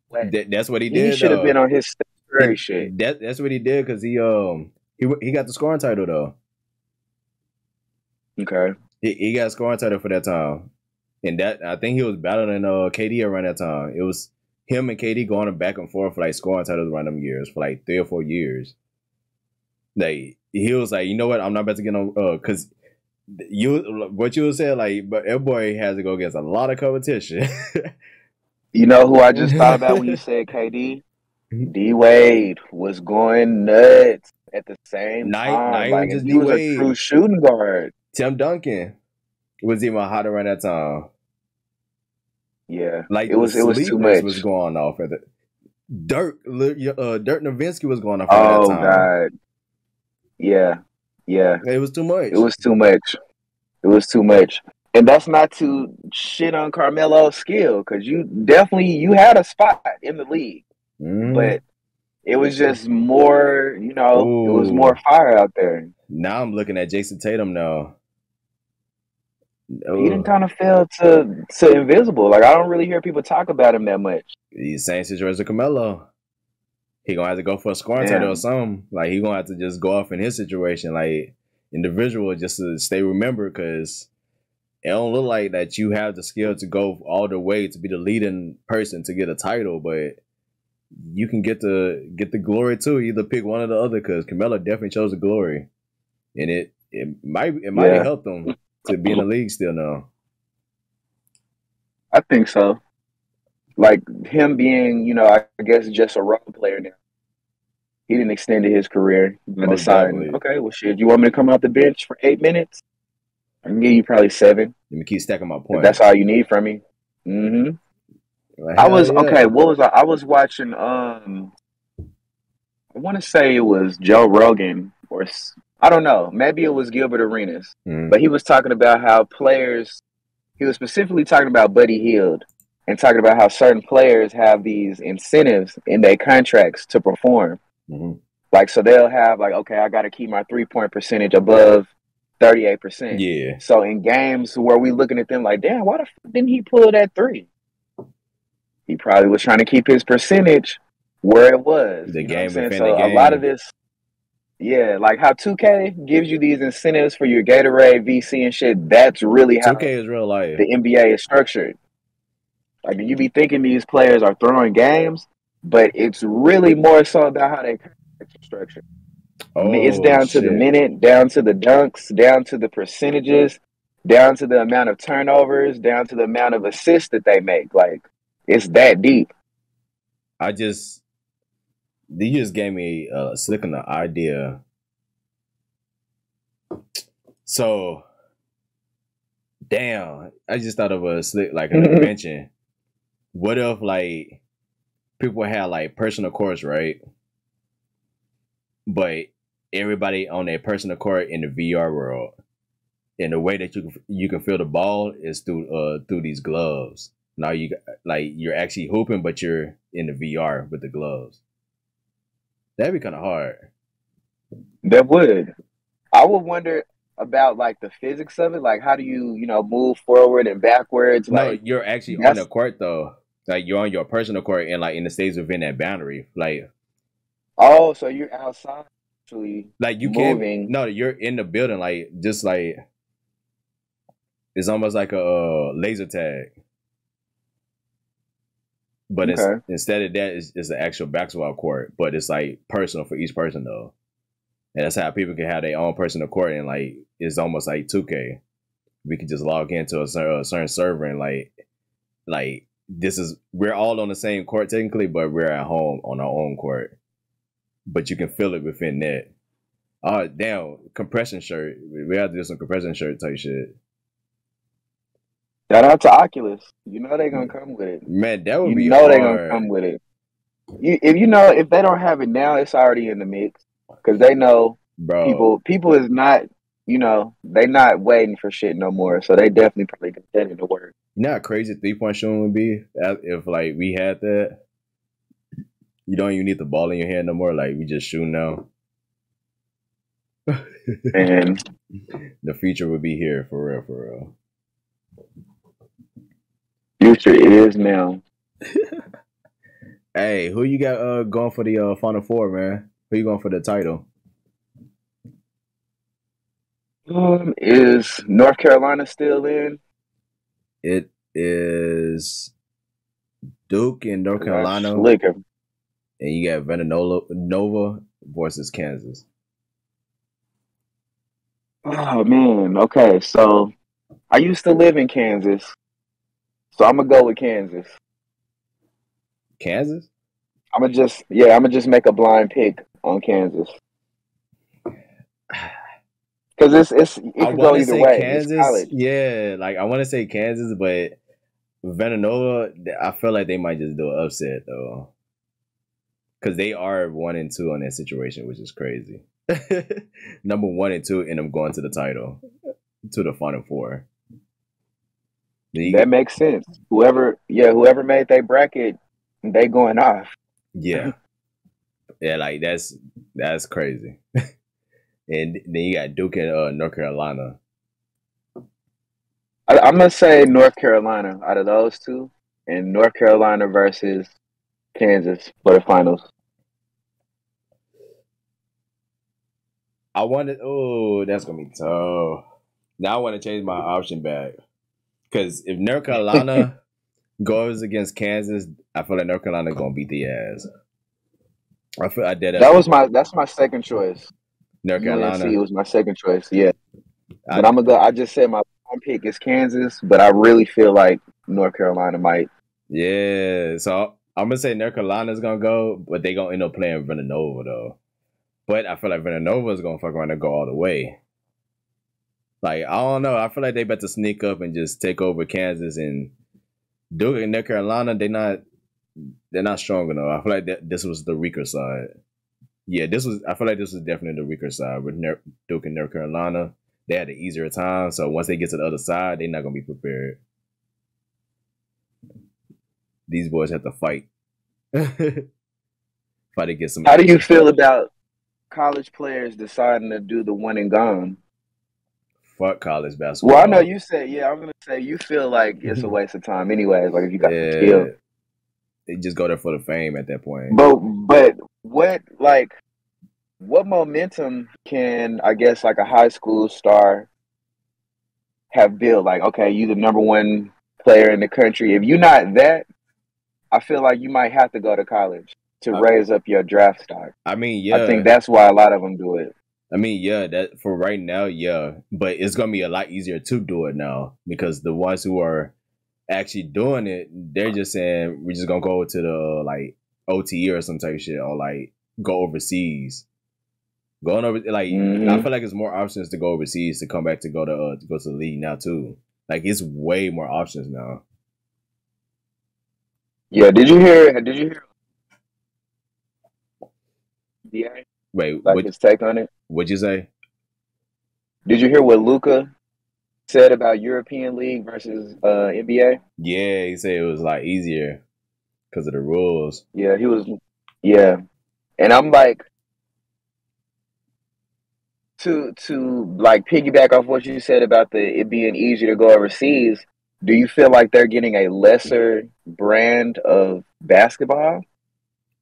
Like, That's what he he did should have been though. on his Steph Curry He shit. that's what he did because he got the scoring title though. Okay. He got a scoring title for that time, and that I think he was battling KD around that time. It was him and KD going back and forth for like scoring titles around them years for like 3 or 4 years. Like he was like, you know what, I'm not about to get on because what you said like, but that boy has to go against a lot of competition. You know who I just thought about when you said KD? D Wade was going nuts at the same Not time. even Like, and just he D was a true Wade. shooting guard. Tim Duncan was even hot around that time. Yeah. Like It the was too sleepers was much. going off at the Dirk Nowitzki was going off around that Oh time. God. Yeah. Yeah. It was too It much. was too much. It was too much. And that's not to shit on Carmelo's skill, because you had a spot in the league, Mm. but it was just more, it was more Ooh. fire out there. Now I'm looking at Jason Tatum now. He didn't Oh, kind of fell to invisible. Like, I don't really hear people talk about him that much. he's same situation as Carmelo. He gonna have to go for a scoring title or Damn. something. Like he gonna have to just go off in his situation, like individual, just to stay remembered. Because it don't look like that you have the skill to go all the way to be the leading person to get a title, but you can get the glory too. Either pick one or the other. Because Carmelo definitely chose the glory, and it might have Yeah, helped him to be in the league still now. I think so. Like, him being, I guess just a role player now. He didn't extend his career by Most deciding, definitely. okay, well, shit, you want me to come off the bench for 8 minutes? I can give you probably 7 Let me keep stacking my if that's points. all you need from me. Hmm. Like, I hell was okay. yeah. What was I was watching? I want to say it was Joe Rogan I don't know. Maybe it was Gilbert Arenas, Mm-hmm. but he was talking about how players. He was specifically talking about Buddy Hield and talking about how certain players have these incentives in their contracts to perform. Mm-hmm. Like, so they'll have like, okay, I got to keep my 3-point percentage above 38%. Yeah. So in games where we looking at them like, damn, why the fuck didn't he pull that 3? He probably was trying to keep his percentage where it was. The You know what I'm game saying? within the So a lot of game. this, yeah, like how 2K gives you these incentives for your Gatorade, VC, and shit. That's really 2K how is real life. the NBA is structured. Like, you be thinking these players are throwing games. but it's really more so about how they structure. It's Oh down to the shit. minute, down to the dunks, down to the percentages, down to the amount of turnovers, down to the amount of assists that they make. Like, it's that deep. You just gave me a slick on the idea. So, damn, I just thought of a slick, like an invention. What if, like, people had, like, personal courts, right? But everybody on their personal court in the VR world. And the way that you can feel the ball is through these gloves. Now you're actually hooping, but you're in the VR with the gloves. That'd be kind of hard. That would. I would wonder about like the physics of it. Like, how do you move forward and backwards? No, Like, you're actually on the that's court though. Like you're on your personal court and like in the states within that boundary. oh, so you're outside actually Like you can't. moving. No, you're in the building. Like just like it's almost like a laser tag. But Okay. instead of that, it's an actual basketball court. But it's like personal for each person though. And that's how people can have their own personal court and like it's almost like 2K. We can just log into a certain server and like we're all on the same court technically, but we're at home on our own court. But you can feel it within that. Oh damn, compression shirt. We have to do some compression shirt type shit. Shout out to Oculus. You know they're gonna come with it. Man, that would You be know they're gonna hard. come with it. If they don't have it now, it's already in the mix because they know Bro. people is not they not waiting for shit no more. So they definitely probably get that into work. You know how crazy 3-point shooting would be if like we had that. You don't even need the ball in your hand no more. Like we just shoot now. And the future would be here for real, for real. Future is now. Hey, who you got going for the Final Four, man? Who you going for the title? Is North Carolina still in? It is Duke and North Carolina. And you got Villanova versus Kansas. Oh man, okay. So I used to live in Kansas. So I'm gonna go with Kansas. Kansas? I'm gonna just make a blind pick on Kansas. Because it could go either way. Kansas, it's college. Yeah, like I want to say Kansas, but Villanova, I feel like they might just do an upset though, because they are 1-2 on that situation, which is crazy. Number 1 and 2, and I'm going to the title, to the Final Four. That makes sense. Whoever made their bracket, they going off. Yeah, yeah, like that's crazy. And then you got Duke and North Carolina. I'm gonna say North Carolina out of those two, and North Carolina versus Kansas for the finals. That's gonna be tough. Now I want to change my option back, because if North Carolina goes against Kansas, I feel like North Carolina gonna beat the ass. I feel I did that. That's my second choice. North Carolina. UNC was my second choice. Yeah, but I'm gonna go. I just said my pick is Kansas, but I really feel like North Carolina might. Yeah, so I'm gonna say North Carolina's gonna go, but they gonna end up playing Villanova though. But I feel like Villanova's gonna fuck around and go all the way. Like I don't know. I feel like they better sneak up and just take over Kansas, and Duke and North Carolina. They're not strong enough. I feel like this was the weaker side. Yeah, I feel like this was definitely the weaker side with Duke and North Carolina. They had an easier time, so once they get to the other side, they're not gonna be prepared. These boys have to fight. Fight to get some. How do you feel about college players deciding to do the one and gone? Fuck college basketball. Well, I know you said, I'm gonna say you feel like it's a waste of time anyways. Like if you got the skill, they just go there for the fame at that point. But what momentum can, I guess, like a high school star have built? Like, okay, you the number one player in the country. If you're not that, I feel like you might have to go to college to raise up your draft stock. I mean, I think that's why a lot of them do it. I mean, yeah, that for right now, yeah, but it's gonna be a lot easier to do it now because the ones who are actually doing it, they're just saying we're just gonna go to the like OTE or some type of shit, or like go overseas. Going over, like I feel like it's more options to go overseas to come back to go to the league now too. Like it's way more options now. Yeah, did you hear? Yeah. Wait, like his take on it? What'd you say? Did you hear what Luka said about European League versus NBA? Yeah, he said it was like easier because of the rules. Yeah, he was. Yeah, and I'm like to like piggyback off what you said about it being easier to go overseas. Do you feel like they're getting a lesser brand of basketball?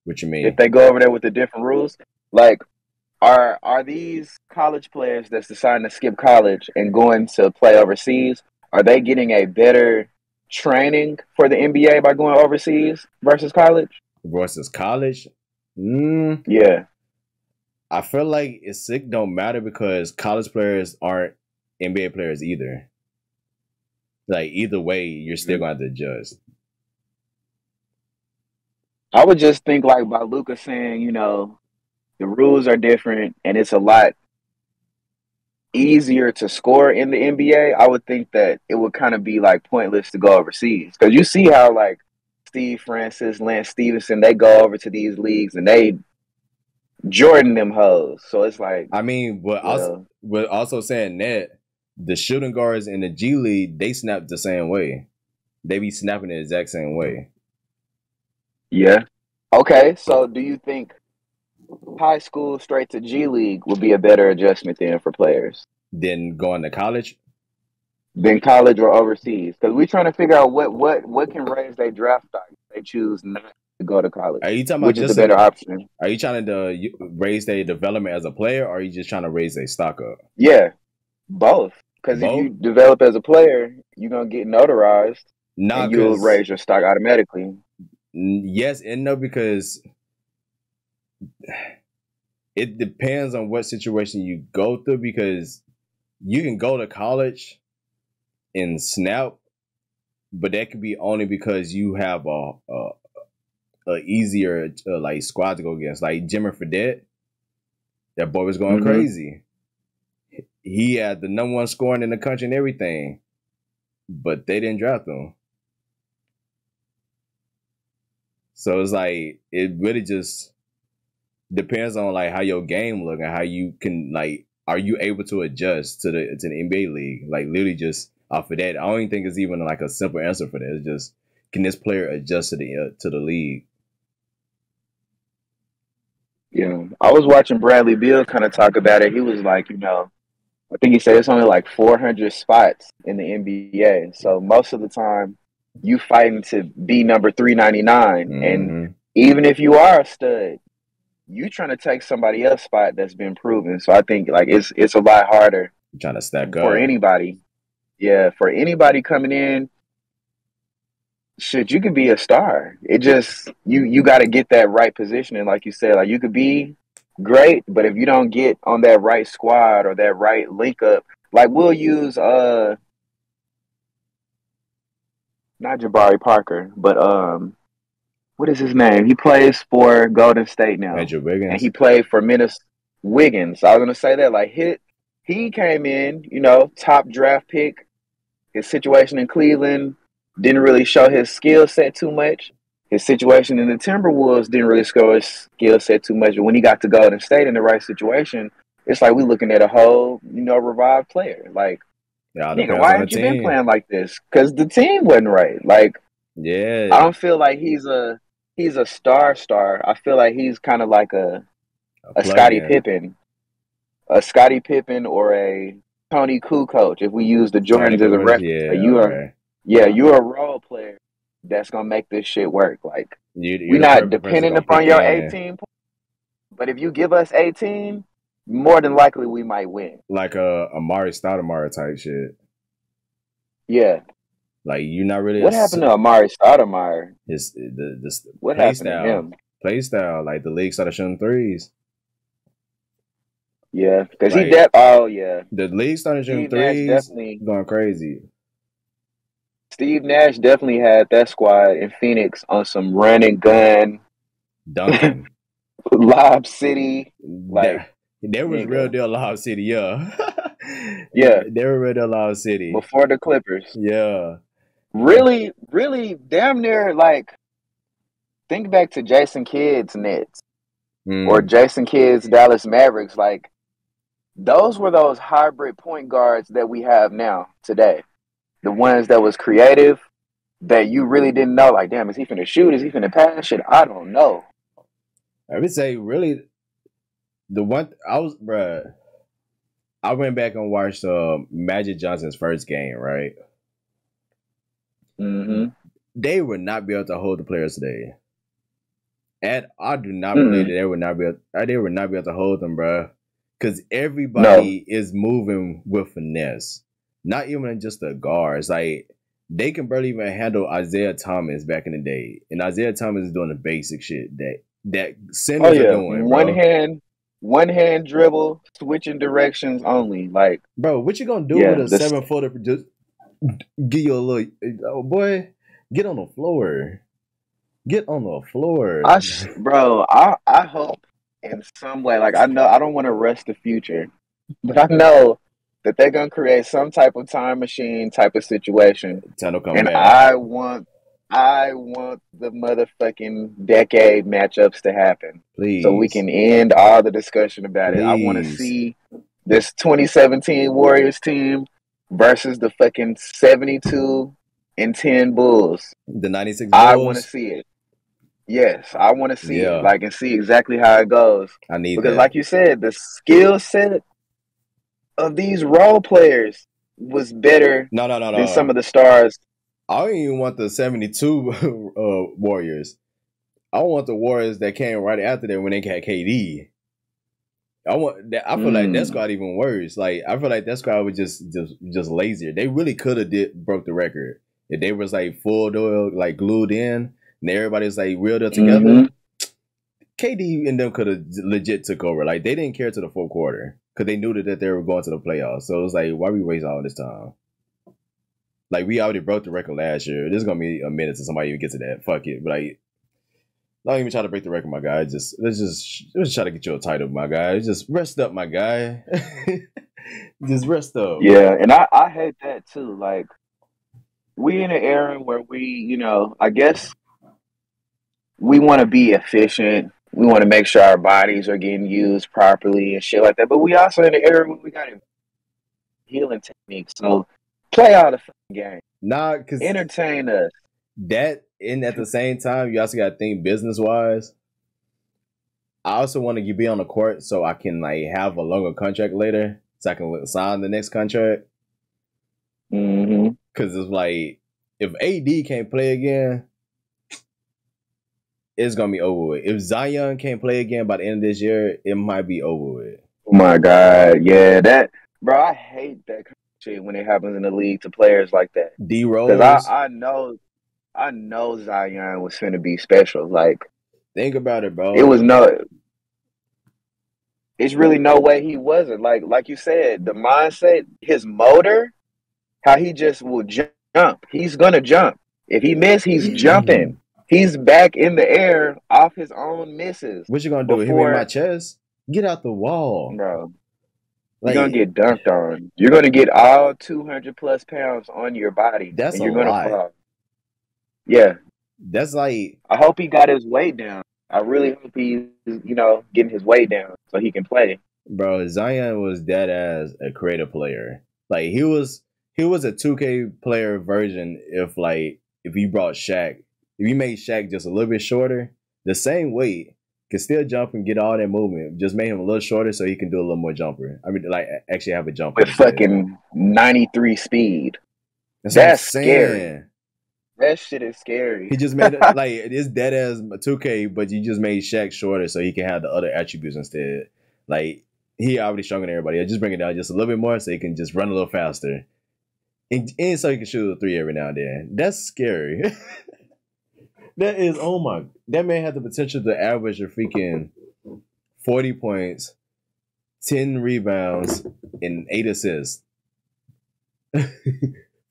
What you mean? If they go over there with the different rules, like are these college players that's deciding to skip college and going to play overseas, are they getting a better training for the NBA by going overseas versus college? Versus college? Yeah. I feel like it's sick don't matter because college players aren't NBA players either. Like either way, you're still going to have to adjust. I would just think like by Luka saying, you know, the rules are different and it's a lot easier to score in the NBA. I would think that it would kind of be like pointless to go overseas because you see how like Steve Francis, Lance Stevenson, they go over to these leagues and they Jordan them hoes. So it's like, I mean, but also saying that the shooting guards in the G League, they snap the same way. They be snapping the exact same way. Yeah. Okay. So do you think high school straight to G League would be a better adjustment then for players than going to college? Than college or overseas? Because we're trying to figure out what can raise their draft stock if they choose not to go to college. Are you talking which about is the better option? Are you trying to raise their development as a player, or are you just trying to raise their stock up? Yeah, both. Because if you develop as a player, you're gonna get notarized, and you'll raise your stock automatically. Yes and no, because it depends on what situation you go through. Because you can go to college and snap, but that could be only because you have a easier like squad to go against. Like Jimmy Fredette, that boy was going crazy. He had the #1 scoring in the country and everything, but they didn't draft him. So it's like it really just depends on like how your game look and how you can like, are you able to adjust to the NBA league? Like literally just off of that. I don't even think it's even like a simple answer for that. It's just, can this player adjust to the league? Yeah, I was watching Bradley Beal kind of talk about it. He was like, you know, I think he said it's only like 400 spots in the NBA. So most of the time, you fighting to be number 399, and even if you are a stud, you trying to take somebody else's spot that's been proven. So I think like it's a lot harder. You're trying to stack for up anybody. Yeah, for anybody coming in, shit, you could be a star. It just you got to get that right position, and like you said, like you could be great, but if you don't get on that right squad or that right link up, like we'll use not Jabari Parker, but what is his name? He plays for Golden State now. Andrew Wiggins. And he played for Minnesota. Wiggins. I was gonna say that like he came in, you know, top draft pick. His situation in Cleveland didn't really show his skill set too much. His situation in the Timberwolves didn't really show his skill set too much. But when he got to Golden State in the right situation, it's like we looking at a whole, you know, revived player. Like, nigga, why haven't you been playing like this? Because the team wasn't right. Like, yeah, I don't feel like he's a star. I feel like he's kind of like a Scottie Pippen. A Scottie Pippen or a Tony Kukoc, if we use the Jordans as a reference. You're a role player that's gonna make this shit work. Like we're not dependent upon your 18 points, but if you give us 18, more than likely we might win. Like a Amari Stoudemire type shit. Yeah. Like you're not really What happened to Amari Stoudemire? What play happened to him? Play style, like the league started shooting threes. Yeah, because like, the league started shooting threes, going crazy. Steve Nash definitely had that squad in Phoenix on some run and gun, dunking, Lob City. Like there was real deal Lob City, yeah. Yeah, they were real deal Lob City before the Clippers. Yeah, really, damn near like. Think back to Jason Kidd's Nets or Jason Kidd's Dallas Mavericks. Like those were those hybrid point guards that we have now today. The ones that was creative, that you really didn't know. Like, damn, is he finna shoot? Is he finna pass? Shit, I don't know. I would say really, the one I went back and watched Magic Johnson's first game, right? Mm-hmm. They would not be able to hold the players today. And I do not believe that they would not be able to hold them, bro. Because everybody is moving with finesse. Not even just the guards. Like, they can barely even handle Isaiah Thomas back in the day. And Isaiah Thomas is doing the basic shit that centers are doing, bro. One hand dribble, switching directions only. Like, bro, what you gonna do with a 7-footer? Just give you a little, oh boy, get on the floor. Get on the floor. I hope in some way, like I know I don't want to rush the future, but I know that they're gonna create some type of time machine type of situation. And I want the motherfucking decade matchups to happen. Please. So we can end all the discussion about it. I want to see this 2017 Warriors team versus the fucking 72-10 Bulls. The 96 Bulls. I want to see it. Yes, I want to see it, like, and see exactly how it goes. I need because, that. like you said, the skill set of these role players was better than some of the stars. I don't even want the 72 Warriors. I want the Warriors that came right after that when they had KD. I feel like that squad even worse. Like, I feel like that squad was just lazier. They really could have broke the record if they was like full door, like glued in. And everybody's like reeled up together. KD and them could have legit took over. Like, they didn't care to the fourth quarter because they knew that they were going to the playoffs. So it was like, why we waste all this time? Like, we already broke the record last year. This is gonna be a minute till somebody even gets to that. Fuck it. But like, don't even try to break the record, my guy. Let's try to get you a title, my guy. Just rest up, my guy. Just rest up. Yeah, and I hate that too. Like, we in an era where we, you know, I guess we want to be efficient. We want to make sure our bodies are getting used properly and shit like that. But we also in an era where we got healing techniques. So play all the fucking game. Nah, because entertain us. And at the same time, you also got to think business-wise. I also want to be on the court so I can like have a longer contract later, so I can sign the next contract. Because it's like, if AD can't play again, it's gonna be over with. If Zion can't play again by the end of this year, it might be over with. Oh my God, yeah, bro, I hate that kind of shit when it happens in the league to players like that. D-Rose, because I know Zion was finna be special. Like, think about it, bro. It's really no way he wasn't. Like you said, the mindset, his motor, how he just will jump. He's gonna jump. If he miss, he's jumping. He's back in the air off his own misses. What you gonna do? Hit me in my chest? Get out the wall, bro. Like, you're gonna get dunked on. You're gonna get all 200+ pounds on your body. That's you're gonna fall. Yeah, that's like. I hope he got his weight down. I really hope he's, you know, getting his weight down so he can play. Bro, Zion was dead as a creative player. Like, he was a 2K player version. If you brought Shaq. If you made Shaq just a little bit shorter, the same weight, can still jump and get all that movement. Just made him a little shorter so he can do a little more jumper. I mean, like, actually have a jumper. With fucking 93 speed. That's scary. That shit is scary. He just made it, like, it's dead as 2K, but you just made Shaq shorter so he can have the other attributes instead. Like, he already stronger than everybody. Just bring it down just a little bit more so he can just run a little faster. and so he can shoot a 3 every now and then. That's scary. That is, oh my, that man had the potential to average a freaking 40 points, 10 rebounds, and 8 assists for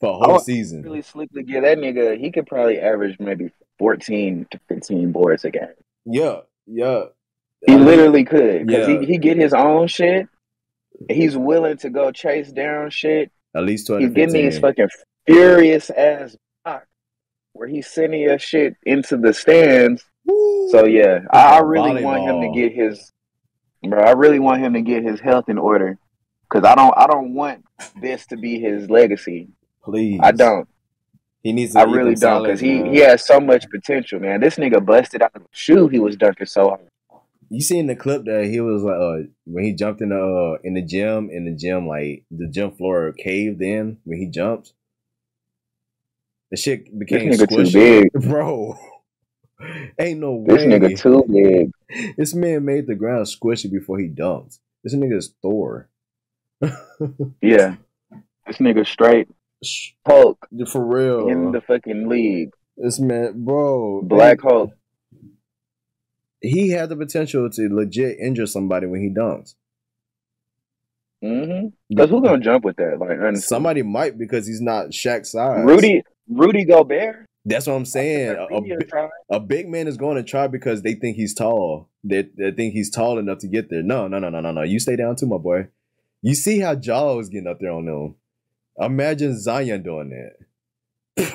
a whole season. Really slickly get that nigga. He could probably average maybe 14 to 15 boards a game. Yeah. He literally could, because he get his own shit. He's willing to go chase down shit. At least 12 He's to 15. getting these fucking furious ass blocks where he's sending your shit into the stands. Woo! So yeah, I really want him to get his, bro. I really want him to get his health in order, because I don't want this to be his legacy. Please, I don't. He needs to. I really don't, because he has so much potential, man. This nigga busted out of the shoe. He was dunking so hard. You seen the clip that he was like, when he jumped in the gym, like the gym floor caved in when he jumped. The shit became this nigga squishy, too big, bro. Ain't no way. This nigga too big. This man made the ground squishy before he dunked. This nigga is Thor. Yeah, this nigga straight Hulk for real in the fucking league. This man, bro, Black Hulk. He had the potential to legit injure somebody when he dunks. Because who's gonna jump with that? Like, honestly. Somebody might, because he's not Shaq size. Rudy Gobert. That's what I'm saying. A big man is going to try because they think he's tall. They think he's tall enough to get there. No. You stay down too, my boy. You see how Jaw was getting up there on them. Imagine Zion doing that.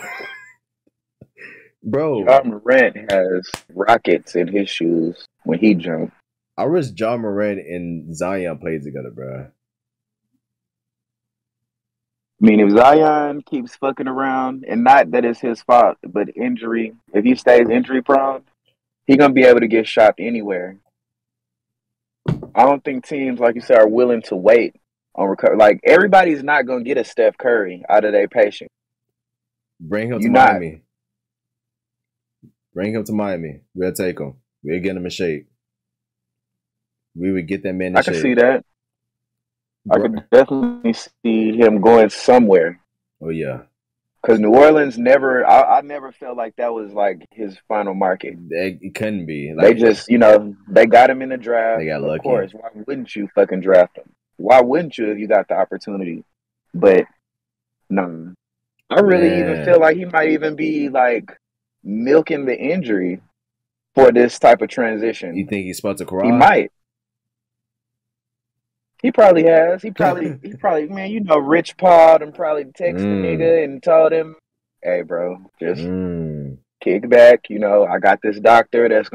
Bro, Ja Morant has rockets in his shoes when he jumped. I wish Ja Morant and Zion played together, bro. I mean, if Zion keeps fucking around, and not that it's his fault, but injury, if he stays injury prone, he gonna be able to get shopped anywhere. I don't think teams, like you said, are willing to wait on recovery. Like, everybody's not gonna get a Steph Curry out of their patience. Bring him to Miami. Bring him to Miami. We'll take him. We'll get him in shape. We would get that man in shape. I can see that. I could definitely see him going somewhere. Oh, yeah. Because New Orleans I never felt like that was like his final market. It couldn't be. Like, they just, they got him in the draft. They got lucky. Of course, why wouldn't you fucking draft him? Why wouldn't you if you got the opportunity? But, no. I really even feel like he might even be like milking the injury for this type of transition. You think he's supposed to cry? He might. He probably has. He probably, man, Rich Paul and probably texted the nigga and told him, hey, bro, just kick back. I got this doctor that's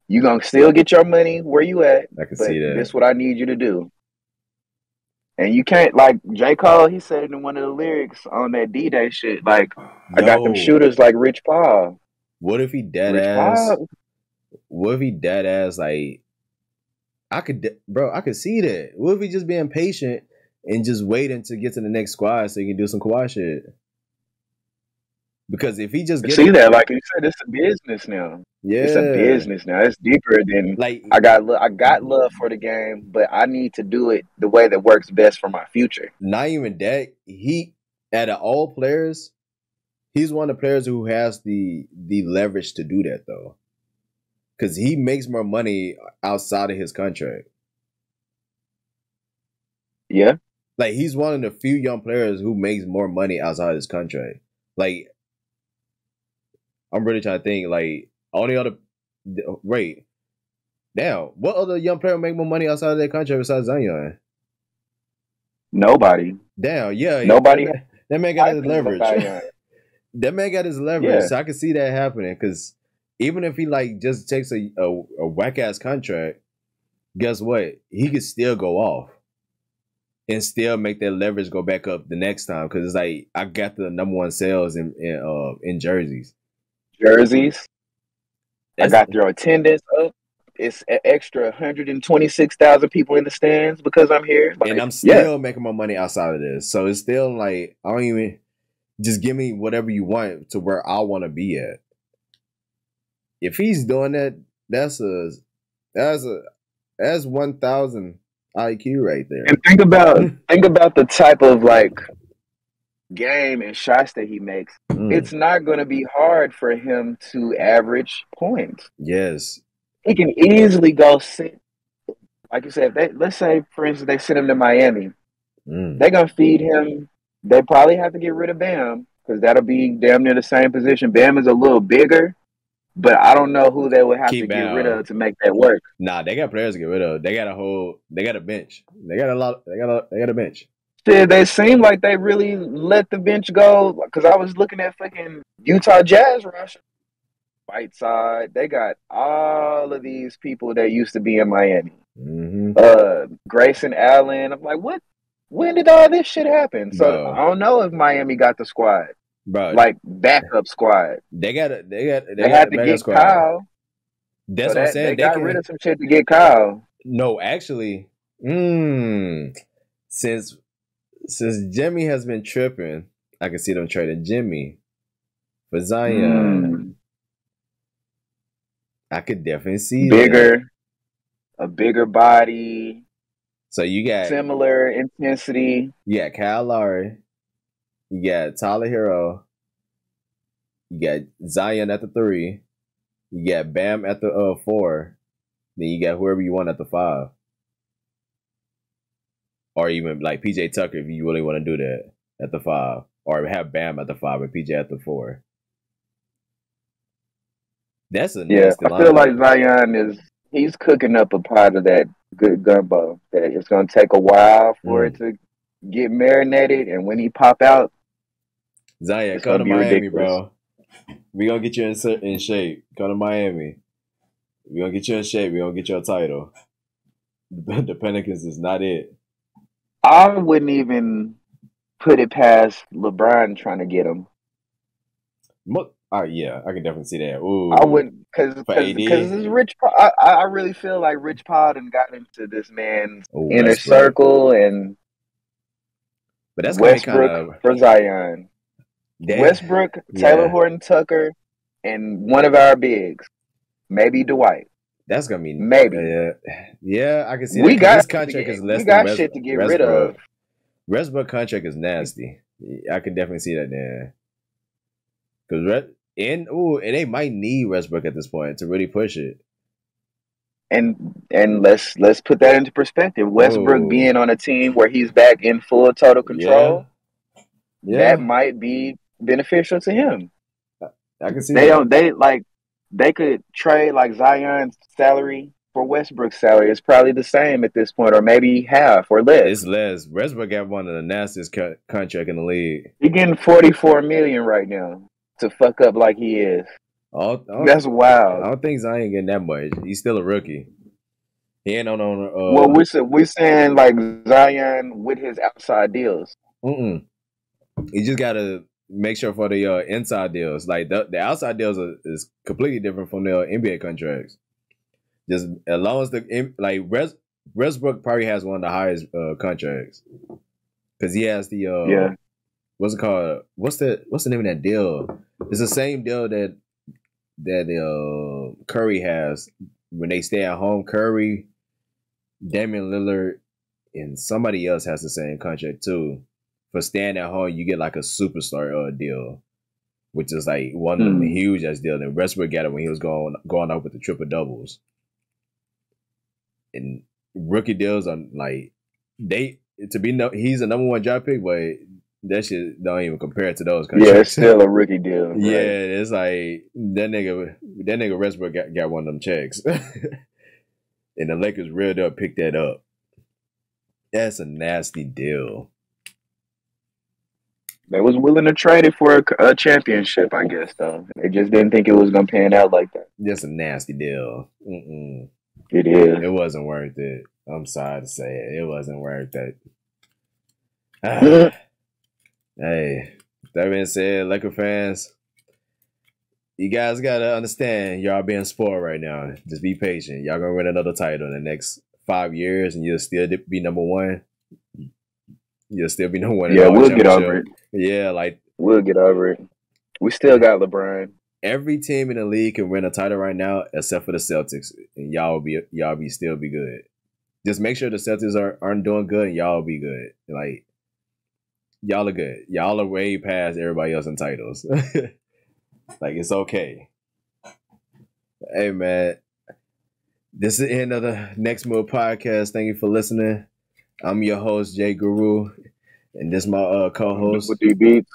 you gonna still get your money where you at. I can see that. This is what I need you to do. And you can't, like J. Cole, he said it in one of the lyrics on that D-Day shit, like, I got them shooters like Rich Paul. What if he dead ass? What if he dead ass, like, I could see that. What if he just being patient and just waiting to get to the next squad so he can do some Kawhi shit? Because if he just see that, like you said, it's a business now. Yeah, it's a business now. It's deeper than like I got love for the game, but I need to do it the way that works best for my future. Not even that. He, out of all players, he's one of the players who has the leverage to do that though. Because he makes more money outside of his contract. Yeah. Like, he's one of the few young players who makes more money outside of his contract. Like, I'm really trying to think, like, only other... Wait. Damn. What other young player make more money outside of their contract besides Zion? Nobody. Damn, yeah. Nobody. That man got his leverage. That man got his leverage. Yeah. So I can see that happening, because... Even if he like just takes a whack ass contract, guess what? He could still go off and still make that leverage go back up the next time, because it's like I got the #1 sales in jerseys. I got your attendance up. It's an extra 126,000 people in the stands because I'm here, and I'm still making my money outside of this. So it's still like I don't even just give me whatever you want to where I want to be at. If he's doing that, that's 1,000 IQ right there. And think about the type of like game and shots that he makes, it's not going to be hard for him to average points. Yes. He can easily go sit, like you said, let's say, for instance, they send him to Miami. They're going to feed him. They probably have to get rid of Bam because that'll be damn near the same position. Bam is a little bigger, but I don't know who they would have to get rid of to make that work. Nah, they got players to get rid of. They got a bench. They got a bench. Shit, they seem like they really let the bench go because I was looking at fucking Utah Jazz roster. Whiteside, they got all of these people that used to be in Miami. Grayson Allen. I'm like, what? When did all this shit happen? So Bro. I don't know if Miami got the squad, bro. Like backup squad. They had to get squad. Kyle. That's what I'm saying. They got rid of some shit to get Kyle. No, actually, since Jimmy has been tripping, I can see them trading Jimmy for Zion. I could definitely see a bigger body. So you got similar intensity. You got Kyle Lowry. You got Tyler Hero. You got Zion at the 3. You got Bam at the 4. Then you got whoever you want at the 5. Or even like PJ Tucker if you really want to do that at the 5. Or have Bam at the 5 and PJ at the 4. That's a nasty I feel like Zion he's cooking up a pot of that good gumbo that it's going to take a while for it to get marinated, and when he pop out, Zion, come to Miami, bro. We gonna get you in shape. Come to Miami. We gonna get you in shape. We gonna get you a title. The Pelicans is not it. I wouldn't even put it past LeBron trying to get him. Yeah, I can definitely see that. Ooh, I wouldn't because this Rich. I really feel like Rich Paul done got into this man's inner circle, and but that's Westbrook for Zion. Westbrook, Taylor Horton Tucker, and one of our bigs, maybe Dwight. That's gonna be maybe. Yeah, I can see. We got this contract is less. We got shit to get rid of. Westbrook contract is nasty. I can definitely see that there. Because and they might need Westbrook at this point to really push it. And let's put that into perspective. Westbrook being on a team where he's back in full total control, that might be beneficial to him. I can see they could trade like Zion's salary for Westbrook's salary. It's probably the same at this point, or maybe half or less. It's less. Westbrook got one of the nastiest contract in the league. He's getting $44 million right now to fuck up like he is. That's wild. I don't think Zion getting that much. He's still a rookie. He ain't on. Well, we're saying like Zion with his outside deals. You just gotta make sure for the inside deals. Like the outside deals is completely different from the NBA contracts. Just as long as Westbrook probably has one of the highest contracts because he has the what's it called? What's the name of that deal? It's the same deal that Curry has when they stay at home. Curry, Damian Lillard, and somebody else has the same contract too. For staying at home, you get like a superstar deal, which is like one of the huge ass deal. And Westbrook got it when he was going up with the triple doubles. And rookie deals are like he's a number 1 draft pick, but that shit don't even compare to those contracts. Yeah, it's still a rookie deal. Right? Yeah, it's like that nigga Westbrook got one of them checks. And the Lakers real up picked that up. That's a nasty deal. They was willing to trade it for a championship, I guess, though. They just didn't think it was going to pan out like that. That's a nasty deal. It is. It wasn't worth it. I'm sorry to say it. It wasn't worth it. Hey, that being said, Laker fans, you guys got to understand y'all being spoiled right now. Just be patient. Y'all going to win another title in the next 5 years and you'll still be number 1. You'll still be number 1. Yeah, we'll get over it. Yeah, like we'll get over it. We still got LeBron. Every team in the league can win a title right now except for the Celtics, and y'all still be good. Just make sure the Celtics aren't doing good, and y'all will be good. Like y'all are good. Y'all are way past everybody else in titles. Like, it's okay. Hey, man. This is the end of the Next Move podcast. Thank you for listening. I'm your host, JayGuru, and this is my co-host. Double D Beats.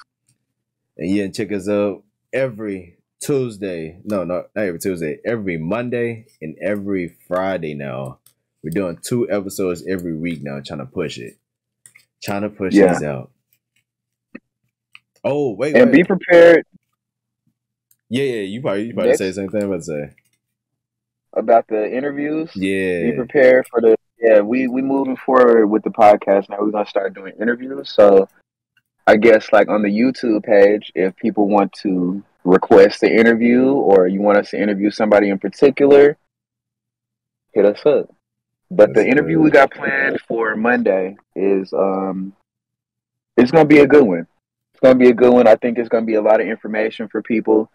And you can check us out every Tuesday. No, not every Tuesday. Every Monday and every Friday now. We're doing 2 episodes every week now, trying to push it. Trying to push these out. Oh, wait. Be prepared. Yeah, you probably say the same thing I'm about to say. About the interviews? Yeah. Be prepared for the... Yeah, we moving forward with the podcast now. We're going to start doing interviews. So I guess like on the YouTube page, if people want to request the interview or you want us to interview somebody in particular, hit us up. But the interview we got planned for Monday is it's going to be a good one. It's going to be a good one. I think it's going to be a lot of information for people.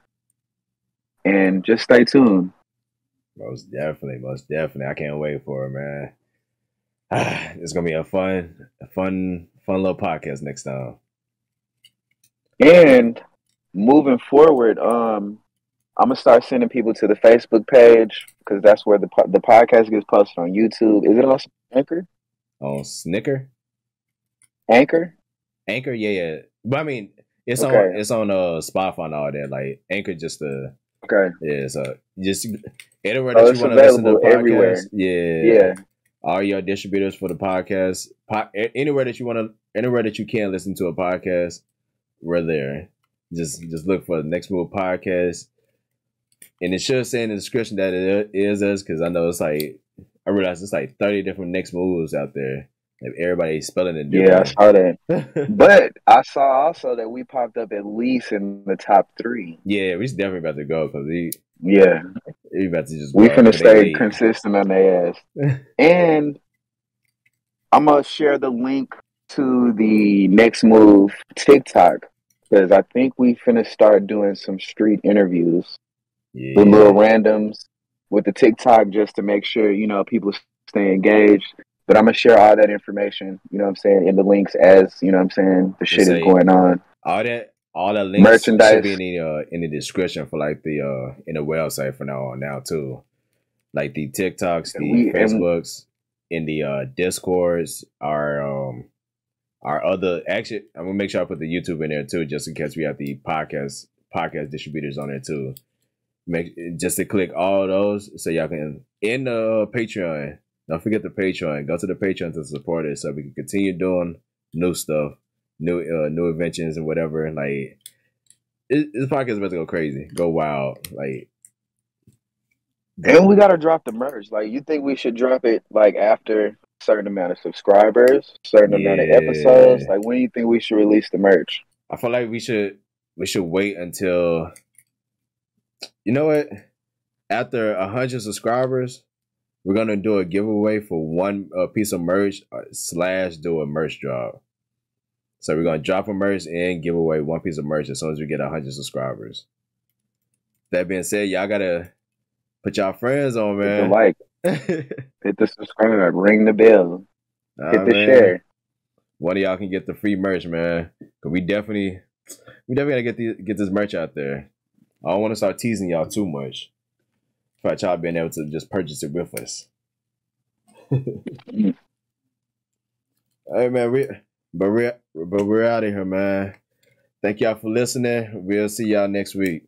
And just stay tuned. Most definitely. I can't wait for it, man. It's gonna be a fun little podcast next time. And moving forward, I'm gonna start sending people to the Facebook page because that's where the podcast gets posted on YouTube. Is it on Anchor? On Snicker? Anchor, yeah. But I mean, it's on Spotify and all that. Like Anchor, just yeah. So just anywhere that you want to listen to the podcast. Everywhere. Yeah. All your distributors for the podcast. Anywhere that you can listen to a podcast, we're there. Just look for the Next Move podcast, and it should say in the description that it is us because I know it's like I realize it's like 30 different Next Moves out there. Like everybody's spelling it different. Yeah, I saw that. But I saw also that we popped up at least in the top 3. Yeah, we're definitely about to go because we about to just. We finna stay consistent on their ass. And I'm gonna share the link to the Next Move TikTok because I think we finna start doing some street interviews with little randoms with the TikTok just to make sure people stay engaged. But I'm gonna share all that information, in the links as the shit is going on. All that links merchandise should be in the description for like the in the website from now on now too. Like the TikToks, the Facebooks, in the Discords, our other actually I'm gonna make sure I put the YouTube in there too, just in case we have the podcast distributors on there too. Just to click all those so y'all can in the Patreon. Don't forget the Patreon. Go to the Patreon to support it so we can continue doing new stuff, new inventions and whatever. Like this podcast is about to go crazy, go wild. Like, and we gotta drop the merch. Like, you think we should drop it like after a certain amount of subscribers, certain amount of episodes? Like, when do you think we should release the merch? I feel like we should wait until, you know what? After 100 subscribers. We're gonna do a giveaway for one piece of merch / do a merch drop. So we're gonna drop a merch and give away one piece of merch as soon as we get 100 subscribers. That being said, y'all gotta put y'all friends on, man. Hit the like, hit the subscribe, ring the bell, hit the share. One of y'all can get the free merch, man. Cause we definitely gotta get this merch out there. I don't want to start teasing y'all too much. For y'all being able to just purchase it with us. Hey man, we're out of here, man. Thank y'all for listening. We'll see y'all next week.